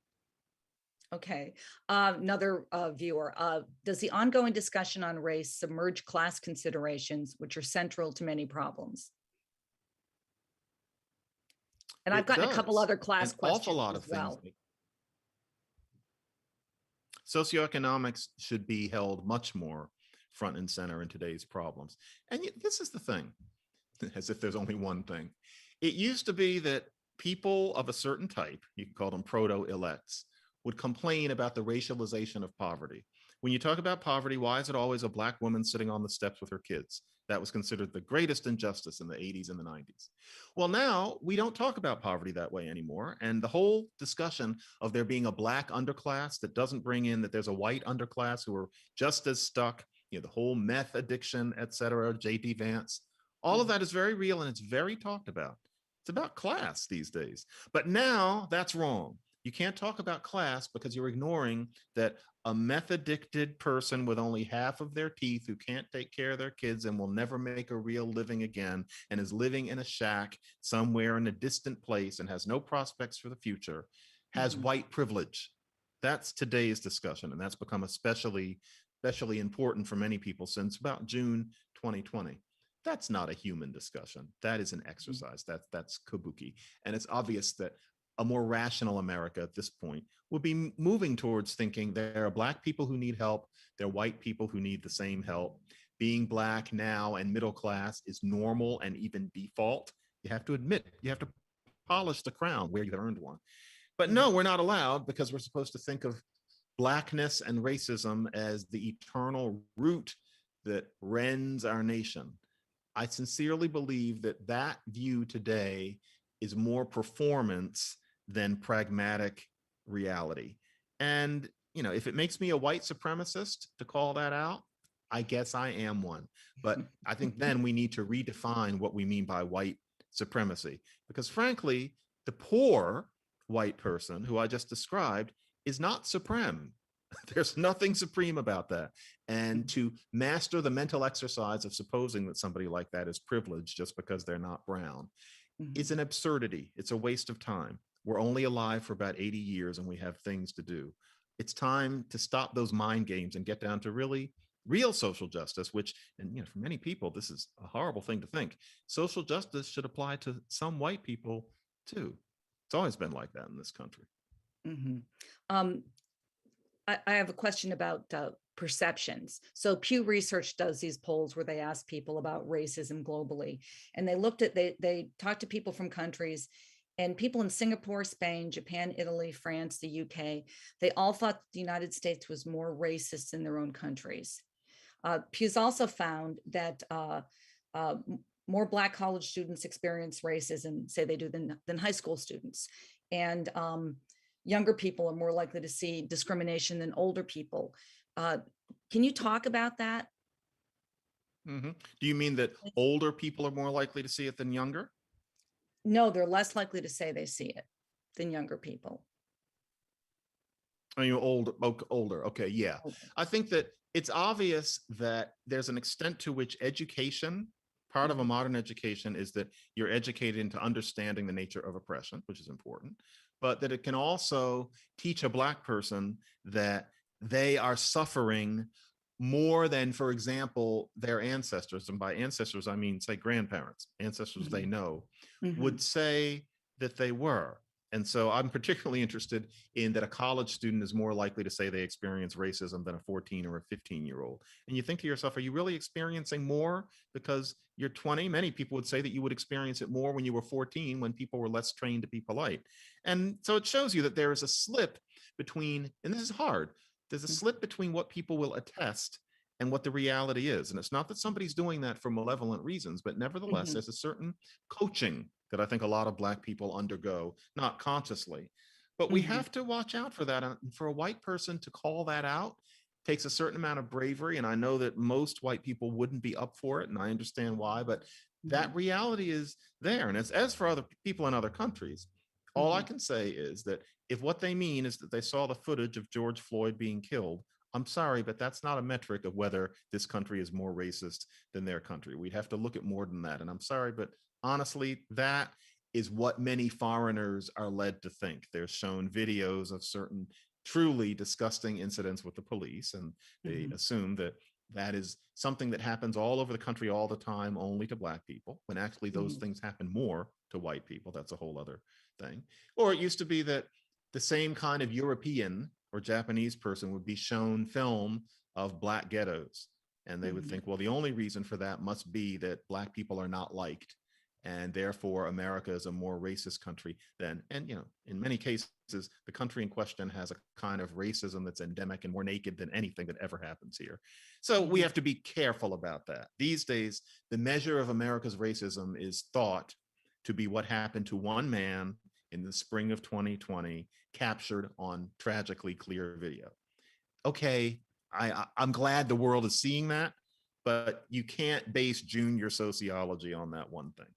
Okay. Another viewer: does the ongoing discussion on race submerge class considerations, which are central to many problems? And I've gotten a couple other class questions. Awful lot of well. things. Socioeconomics should be held much more front and center in today's problems. And yet, this is the thing, as if there's only one thing. It used to be that people of a certain type, you can call them proto-elects, would complain about the racialization of poverty. When you talk about poverty, why is it always a Black woman sitting on the steps with her kids? That was considered the greatest injustice in the 80s and the 90s. Well, now we don't talk about poverty that way anymore. And the whole discussion of there being a Black underclass that doesn't bring in that there's a white underclass who are just as stuck, you know, the whole meth addiction, et cetera, J.D. Vance, all of that is very real and it's very talked about. It's about class these days. But now that's wrong. You can't talk about class because you're ignoring that a meth addicted person with only half of their teeth who can't take care of their kids and will never make a real living again and is living in a shack somewhere in a distant place and has no prospects for the future has white privilege. That's today's discussion. And that's become especially important for many people since about June 2020. That's not a human discussion. That is an exercise. That's kabuki. And it's obvious that a more rational America at this point will be moving towards thinking there are Black people who need help. There are white people who need the same help. Being Black now and middle class is normal and even default. You have to admit, you have to polish the crown where you've earned one. But no, we're not allowed because we're supposed to think of Blackness and racism as the eternal root that rends our nation. I sincerely believe that that view today is more performance than pragmatic reality. And, you know, if it makes me a white supremacist to call that out, I guess I am one. But I think then we need to redefine what we mean by white supremacy, because frankly, the poor white person who I just described is not supreme. There's nothing supreme about that. And to master the mental exercise of supposing that somebody like that is privileged just because they're not brown is Mhm. an absurdity. It's a waste of time. We're only alive for about 80 years and we have things to do. It's time to stop those mind games and get down to really real social justice, which, and for many people, this is a horrible thing to think. Social justice should apply to some white people too. It's always been like that in this country. Mhm. Um, I have a question about perceptions. So Pew Research does these polls where they ask people about racism globally, and they talk to people from countries, and people in Singapore, Spain, Japan, Italy, France, the UK, they all thought the United States was more racist in their own countries. Pew's also found that uh, more Black college students experience racism, say they do, than high school students. And younger people are more likely to see discrimination than older people. Uh, can you talk about that? Mhm. Do you mean that older people are more likely to see it than younger? No, they're less likely to say they see it than younger people. I mean, older. Okay, yeah. I think that it's obvious that there's an extent to which education, part of a Mhm, modern education, is that you're educated into understanding the nature of oppression, which is important, but that it can also teach a Black person that they are suffering more than, for example, their ancestors. And by ancestors, I mean, say, grandparents, ancestors they mhm, know, would mhm, say that they were. And so I'm particularly interested in that a college student is more likely to say they experience racism than a 14 or a 15-year-old. And you think to yourself, are you really experiencing more because you're 20? Many people would say that you would experience it more when you were 14, when people were less trained to be polite. And so it shows you that there is a slip between, and this is hard, there's a mhm, slip between what people will attest and what the reality is. And it's not that somebody's doing that for malevolent reasons, but nevertheless, mhm, there's a certain coaching that I think a lot of Black people undergo, not consciously. But we mhm, have to watch out for that. And for a white person to call that out takes a certain amount of bravery. And I know that most white people wouldn't be up for it. And I understand why, but that mhm, reality is there. And as for other people in other countries, all I mhm, can say is that if what they mean is that they saw the footage of George Floyd being killed, I'm sorry, but that's not a metric of whether this country is more racist than their country. We'd have to look at more than that. And I'm sorry, but honestly, that is what many foreigners are led to think. They're shown videos of certain truly disgusting incidents with the police, and they mhm, assume that that is something that happens all over the country all the time, only to Black people, when actually those mhm, things happen more to white people. That's a whole other thing. Or it used to be that the same kind of European or Japanese person would be shown film of Black ghettos. And they would mhm, think, well, the only reason for that must be that Black people are not liked, and therefore America is a more racist country than, and in many cases, the country in question has a kind of racism that's endemic and more naked than anything that ever happens here. So we mhm, have to be careful about that. These days, the measure of America's racism is thought to be what happened to one man in the spring of 2020, captured on tragically clear video. Okay, I'm glad the world is seeing that, but you can't base junior sociology on that one thing.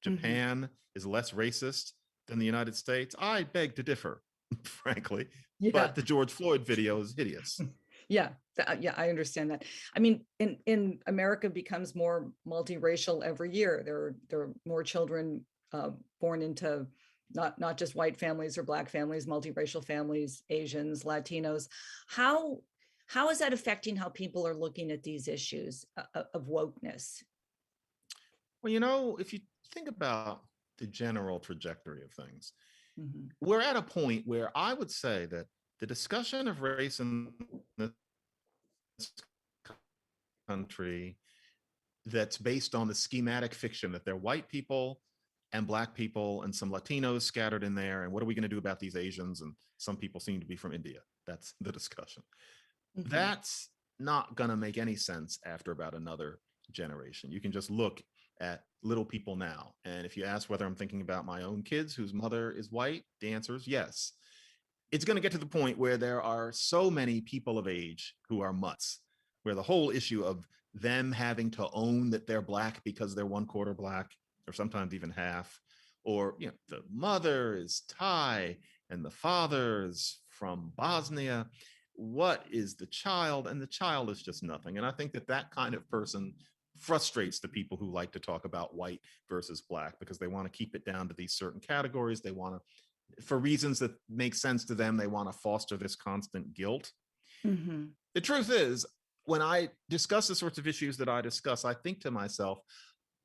mhm. Japan is less racist than the United States. I beg to differ, frankly, Yeah. but the George Floyd video is hideous. Yeah, yeah, I understand that. I mean, in America becomes more multiracial every year. There are more children born into not just white families or Black families, multiracial families, Asians, Latinos. How how is that affecting how people are looking at these issues of wokeness? Well, if you think about the general trajectory of things, Mhm, we're at a point where I would say that the discussion of race in this country that's based on the schematic fiction that they're white people and Black people and some Latinos scattered in there. And what are we going to do about these Asians? And some people seem to be from India. That's the discussion. mhm, That's not going to make any sense after about another generation. You can just look at little people now. And if you ask whether I'm thinking about my own kids whose mother is white, the answer is yes. It's going to get to the point where there are so many people of age who are mutts, where the whole issue of them having to own that they're Black because they're one quarter Black, or sometimes even half, or the mother is Thai and the father is from Bosnia. what is the child? And the child is just nothing. And I think that that kind of person frustrates the people who like to talk about white versus black, because they want to keep it down to these certain categories. They want to, for reasons that make sense to them, they want to foster this constant guilt. Mhm. The truth is, when I discuss the sorts of issues that I discuss, I think to myself,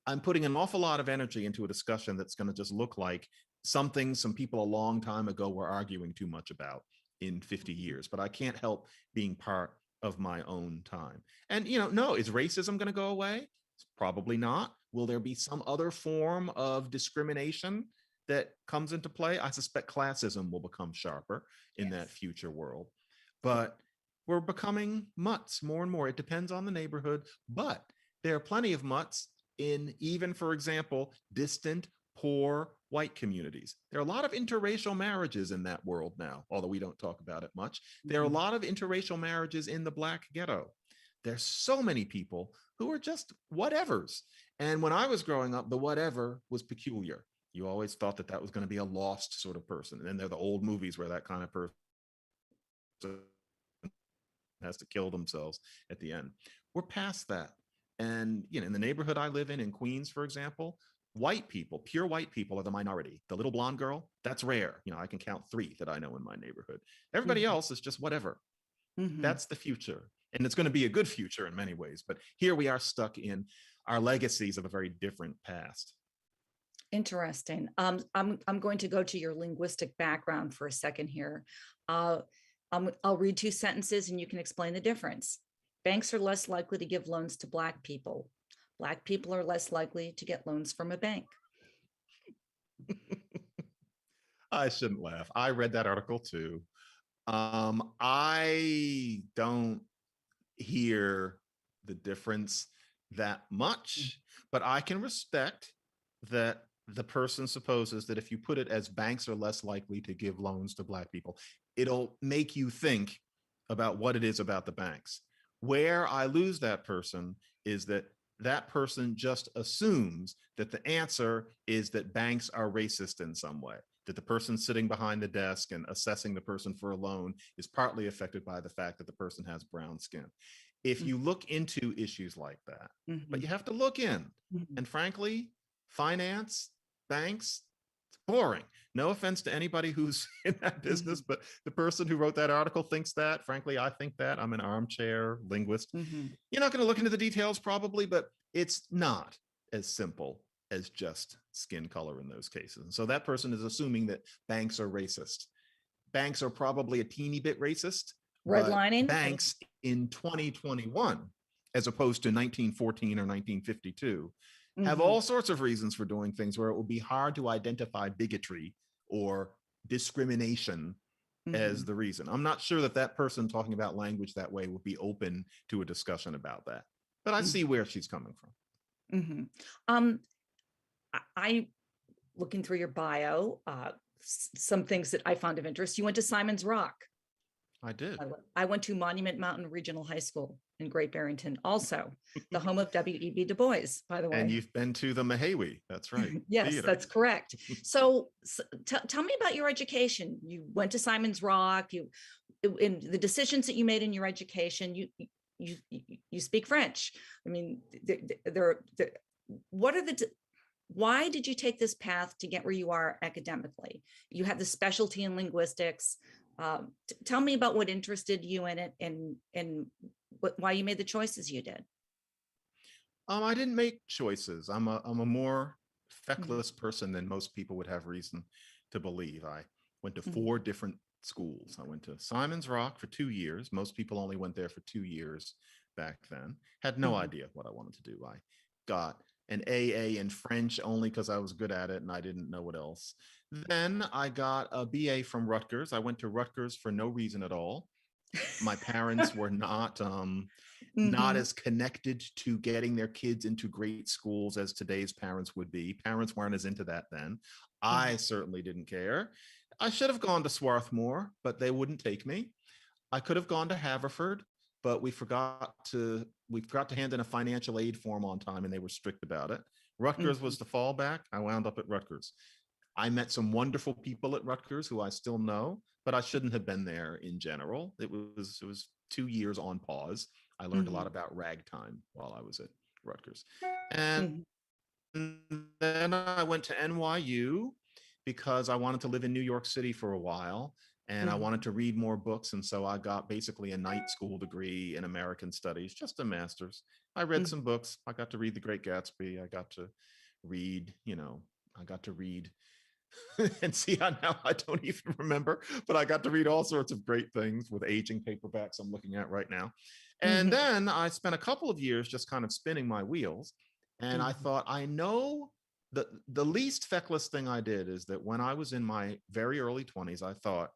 I'm putting an awful lot of energy into a discussion that's going to just look like something some people a long time ago were arguing too much about in 50 years. But I can't help being part of my own time. And, no, is racism going to go away? Probably not. Will there be some other form of discrimination that comes into play? I suspect classism will become sharper in that Yes. future world. But we're becoming mutts more and more. It depends on the neighborhood, but there are plenty of mutts in, even, for example, distant, poor white communities. There are a lot of interracial marriages in that world now, although we don't talk about it much. There are a Mhm. lot of interracial marriages in the Black ghetto. There's so many people who are just whatevers. And when I was growing up, the whatever was peculiar. You always thought that that was going to be a lost sort of person. And then there are the old movies where that kind of person has to kill themselves at the end. We're past that. And in the neighborhood I live in Queens, for example, white people, pure white people, are the minority. The little blonde girl, that's rare. I can count 3 that I know in my neighborhood. Everybody Mhm. else is just whatever. Mhm. That's the future. And it's going to be a good future in many ways. But here we are stuck in our legacies of a very different past. Interesting. I'm going to go to your linguistic background for a second here. Uh, I'll read 2 sentences and you can explain the difference. Banks are less likely to give loans to Black people. Black people are less likely to get loans from a bank. I shouldn't laugh. I read that article too. I don't hear the difference that much, but I can respect that the person supposes that if you put it as banks are less likely to give loans to Black people, it'll make you think about what it is about the banks. Where I lose that person is that that person just assumes that the answer is that banks are racist in some way, that the person sitting behind the desk and assessing the person for a loan is partly affected by the fact that the person has brown skin. If you look into issues like that, but you Mhm. have to look in, Mhm. and frankly, finance, banks, it's boring. No offense to anybody who's in that business, Mhm. but the person who wrote that article thinks that. Frankly, I think that. I'm an armchair linguist. Mhm. You're not going to look into the details probably, but it's not as simple as just skin color in those cases. And so that person is assuming that banks are racist. Banks are probably a teeny bit racist, but Redlining. banks in 2021, as opposed to 1914 or 1952, have Mhm. all sorts of reasons for doing things where it would be hard to identify bigotry or discrimination as Mhm. the reason. I'm not sure that that person talking about language that way would be open to a discussion about that, but I Mhm. see where she's coming from. Mhm. Um, I looking through your bio, some things that I found of interest. You went to Simon's Rock. I did. I went to Monument Mountain Regional High School in Great Barrington, also the home of W.E.B. Du Bois, by the And way. you've been to the Mahawi. That's right. Yes, Theater. that's correct. So, tell me about your education. You went to Simon's Rock. In the decisions that you made in your education, you speak French. I mean, what are the why did you take this path to get where you are academically? You have the specialty in linguistics. Tell me about what interested you in it and why you made the choices you did. I didn't make choices. I'm a more Mhm. feckless person than most people would have reason to believe. I went to Mhm. 4 different schools. I went to Simon's Rock for 2 years. Most people only went there for 2 years back then. Had no Mhm. idea what I wanted to do. I got an AA in French only because I was good at it and I didn't know what else. Then I got a BA from Rutgers. I went to Rutgers for no reason at all. My parents were not Mhm. as connected to getting their kids into great schools as today's parents would be. Parents weren't as into that then. I Mhm. certainly didn't care. I should have gone to Swarthmore, but they wouldn't take me. I could have gone to Haverford, but we forgot to hand in a financial aid form on time and they were strict about it. Rutgers was Mhm. the fallback. I wound up at Rutgers. I met some wonderful people at Rutgers who I still know, but I shouldn't have been there in general. It was 2 years on pause. I learned a lot Mhm, about ragtime while I was at Rutgers. And mhm, then I went to NYU because I wanted to live in New York City for a while and I wanted mhm, to read more books. And so I got basically a night school degree in American studies, just a master's. I read some mhm, books. I got to read The Great Gatsby. I got to read, I got to read and see how now I don't even remember, but I got to read all sorts of great things with aging paperbacks I'm looking at right now. And mhm, then I spent a couple of years just kind of spinning my wheels. And I mhm, thought, I know the least feckless thing I did is that when I was in my very early 20s, I thought,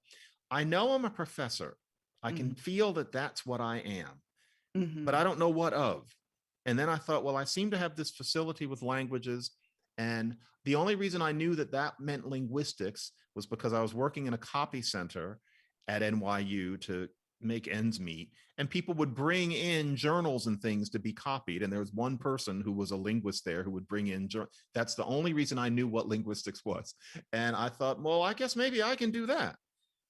I know I'm a professor. I can mhm, feel that that's what I am, but I mhm, don't know what of. And then I thought, well, I seem to have this facility with languages. And the only reason I knew that that meant linguistics was because I was working in a copy center at NYU to make ends meet. And people would bring in journals and things to be copied. And there was one person who was a linguist there who would bring in, that's the only reason I knew what linguistics was. And I thought, well, I guess maybe I can do that.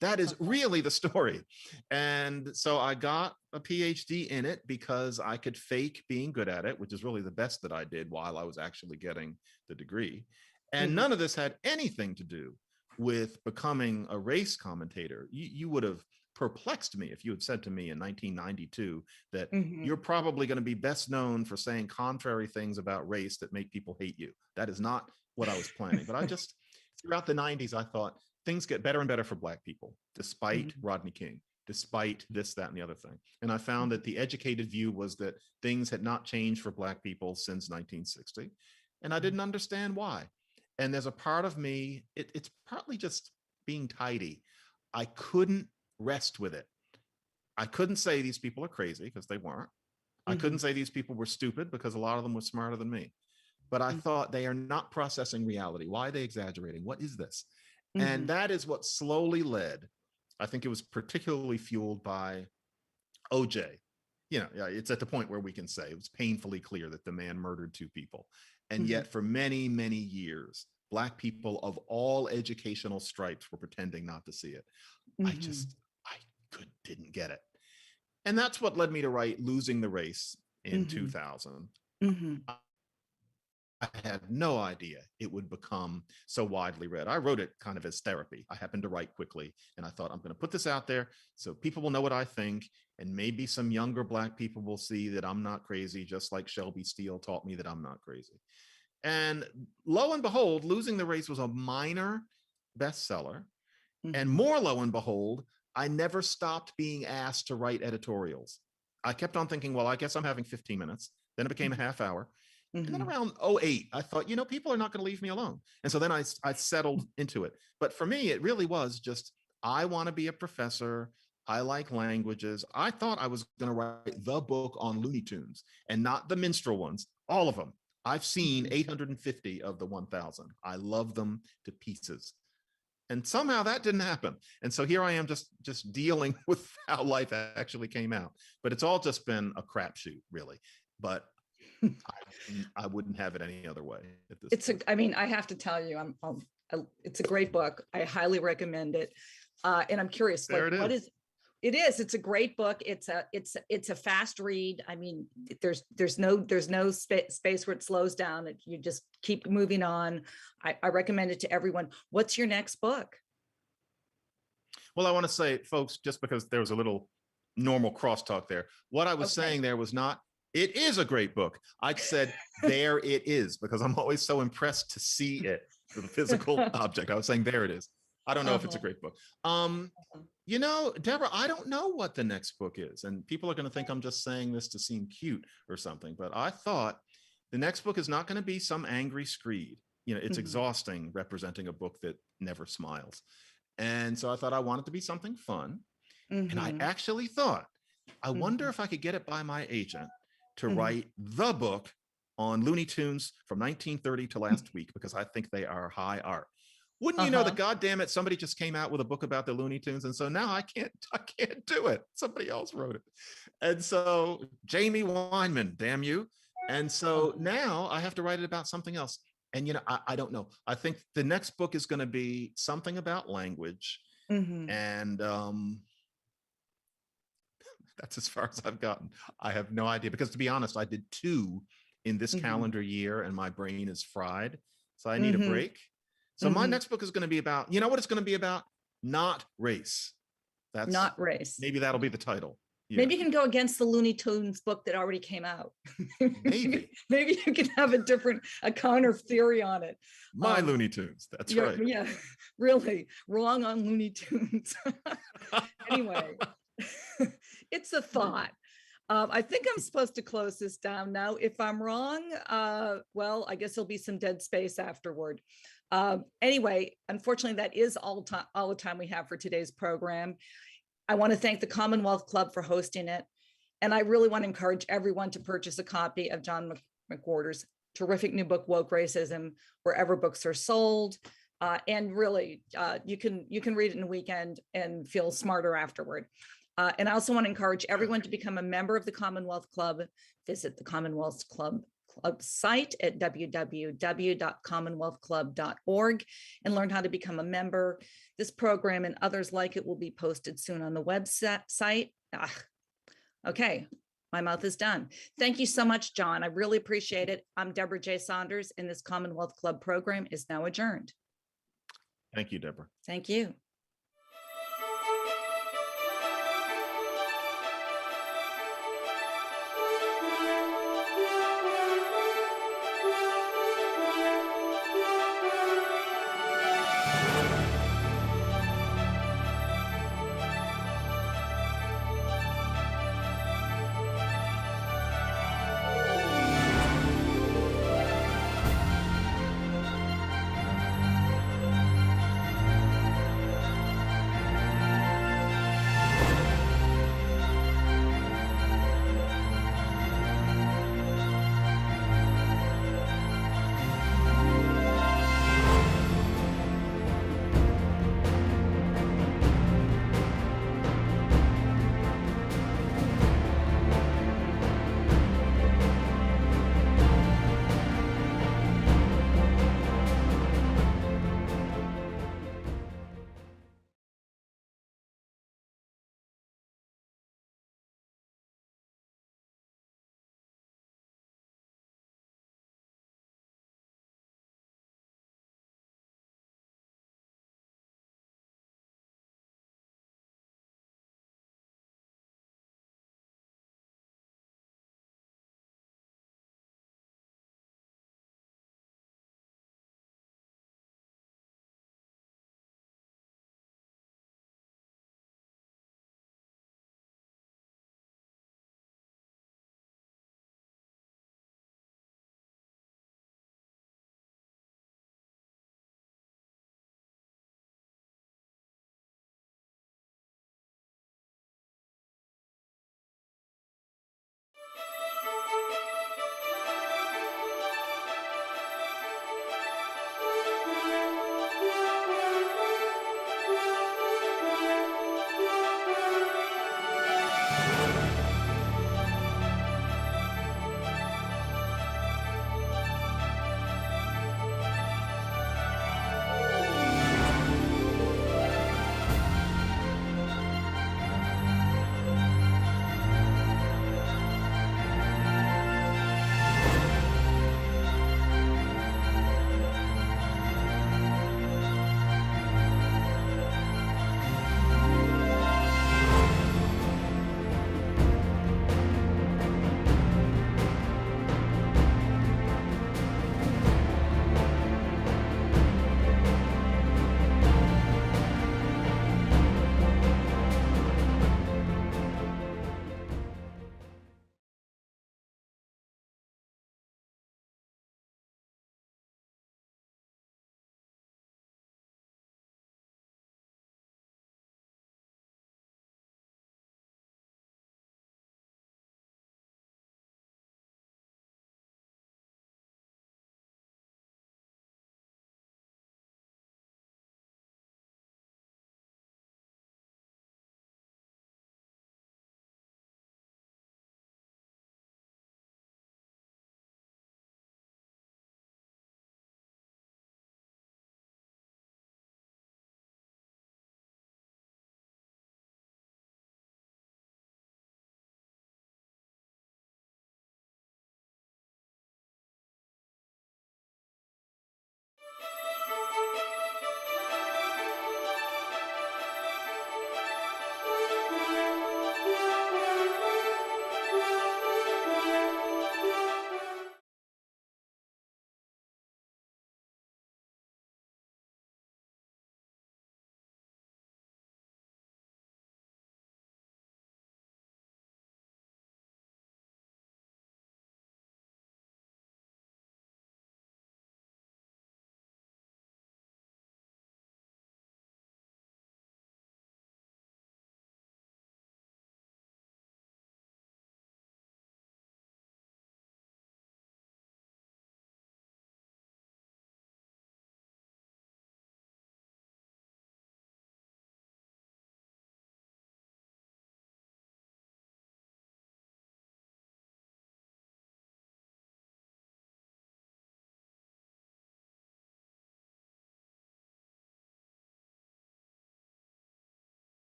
That is okay. really the story. And so I got a PhD in it because I could fake being good at it, which is really the best that I did while I was actually getting the degree. And Mhm, none of this had anything to do with becoming a race commentator. You would have perplexed me if you had said to me in 1992 that you're mhm, probably going to be best known for saying contrary things about race that make people hate you. That is not what I was planning. But I just, throughout the 90s, I thought, things get better and better for Black people, despite mhm, Rodney King, despite this, that, and the other thing. And I found mhm, that the educated view was that things had not changed for Black people since 1960. And I mhm, didn't understand why. And there's a part of me, it's partly just being tidy. I couldn't rest with it. I couldn't say these people are crazy because they weren't. I couldn't mhm, say these people were stupid because a lot of them were smarter than me. But I mhm, thought they are not processing reality. Why are they exaggerating? What is this? And mhm, that is what slowly led. I think it was particularly fueled by OJ. It's at the point where we can say it was painfully clear that the man murdered two people. And mhm, yet, for many, many years, Black people of all educational stripes were pretending not to see it. mhm, I didn't get it. And that's what led me to write Losing the Race in mhm, 2000. mhm, I had no idea it would become so widely read. I wrote it kind of as therapy. I happened to write quickly and I thought, I'm going to put this out there so people will know what I think. And maybe some younger Black people will see that I'm not crazy, just like Shelby Steele taught me that I'm not crazy. And lo and behold, Losing the Race was a minor bestseller. And mhm, more lo and behold, I never stopped being asked to write editorials. I kept on thinking, well, I guess I'm having 15 minutes. Then it became a mhm, half hour. And then mhm, around '08, I thought, people are not going to leave me alone. And so then I settled into it. But for me, it really was just, I want to be a professor. I like languages. I thought I was going to write the book on Looney Tunes and not the minstrel ones, all of them. I've seen mhm. 850 of the 1,000. I love them to pieces. And somehow that didn't happen. And so here I am just dealing with how life actually came out. But it's all just been a crapshoot, really. But I wouldn't have it any other way at this It's a, point. I mean, I have to tell you, it's a great book. I highly recommend it. And I'm curious, like, There it is. it's a great book. It's a fast read. I mean, there's no space where it slows down. You just keep moving on. I recommend it to everyone. What's your next book? Well, I want to say, folks, just because there was a little normal crosstalk there, what I was Okay. saying there was not, it is a great book. I said, there it is, because I'm always so impressed to see it, the physical object. I was saying, there it is. I don't know if it's a Uh-huh. great book. Deborah, I don't know what the next book is. And people are going to think I'm just saying this to seem cute or something. But I thought the next book is not going to be some angry screed. It's Mhm, exhausting representing a book that never smiles. And so I thought I wanted to be something fun. And I mhm, actually thought, I wonder mhm, if I could get it by my agent to mhm. write the book on Looney Tunes from 1930 to last week, because I think they are high art. Wouldn't you know that, Uh-huh. God damn it, somebody just came out with a book about the Looney Tunes. And so now I can't do it. Somebody else wrote it. And so Jamie Weinman, damn you. And so Uh-huh. now I have to write it about something else. And, I don't know. I think the next book is going to be something about language. Mhm. And that's as far as I've gotten. I have no idea, because to be honest, I did 2 in this Mhm. calendar year and my brain is fried. So I need a Mhm. break. So my Mhm. next book is going to be about, what it's going to be about? Not race. Not race. Maybe that'll be the title. Yeah, Maybe you can go against the Looney Tunes book that already came out. maybe. Maybe you can have a counter theory on it. My Looney Tunes. That's right. Yeah, really wrong on Looney Tunes. Anyway, it's a thought. I think I'm supposed to close this down now. If I'm wrong, well, I guess there'll be some dead space afterward. Anyway, unfortunately, that is all the time we have for today's program. I want to thank the Commonwealth Club for hosting it. And I really want to encourage everyone to purchase a copy of John McWhorter's terrific new book, Woke Racism, wherever books are sold. And really, you can read it in a weekend and feel smarter afterward. And I also want to encourage everyone to become a member of the Commonwealth Club. Visit the Commonwealth Club site at www.commonwealthclub.org and learn how to become a member. This program and others like it will be posted soon on the website. Okay, my mouth is done. Thank you so much, John. I really appreciate it. I'm Deborah J. Saunders, and this Commonwealth Club program is now adjourned. Thank you, Deborah. Thank you.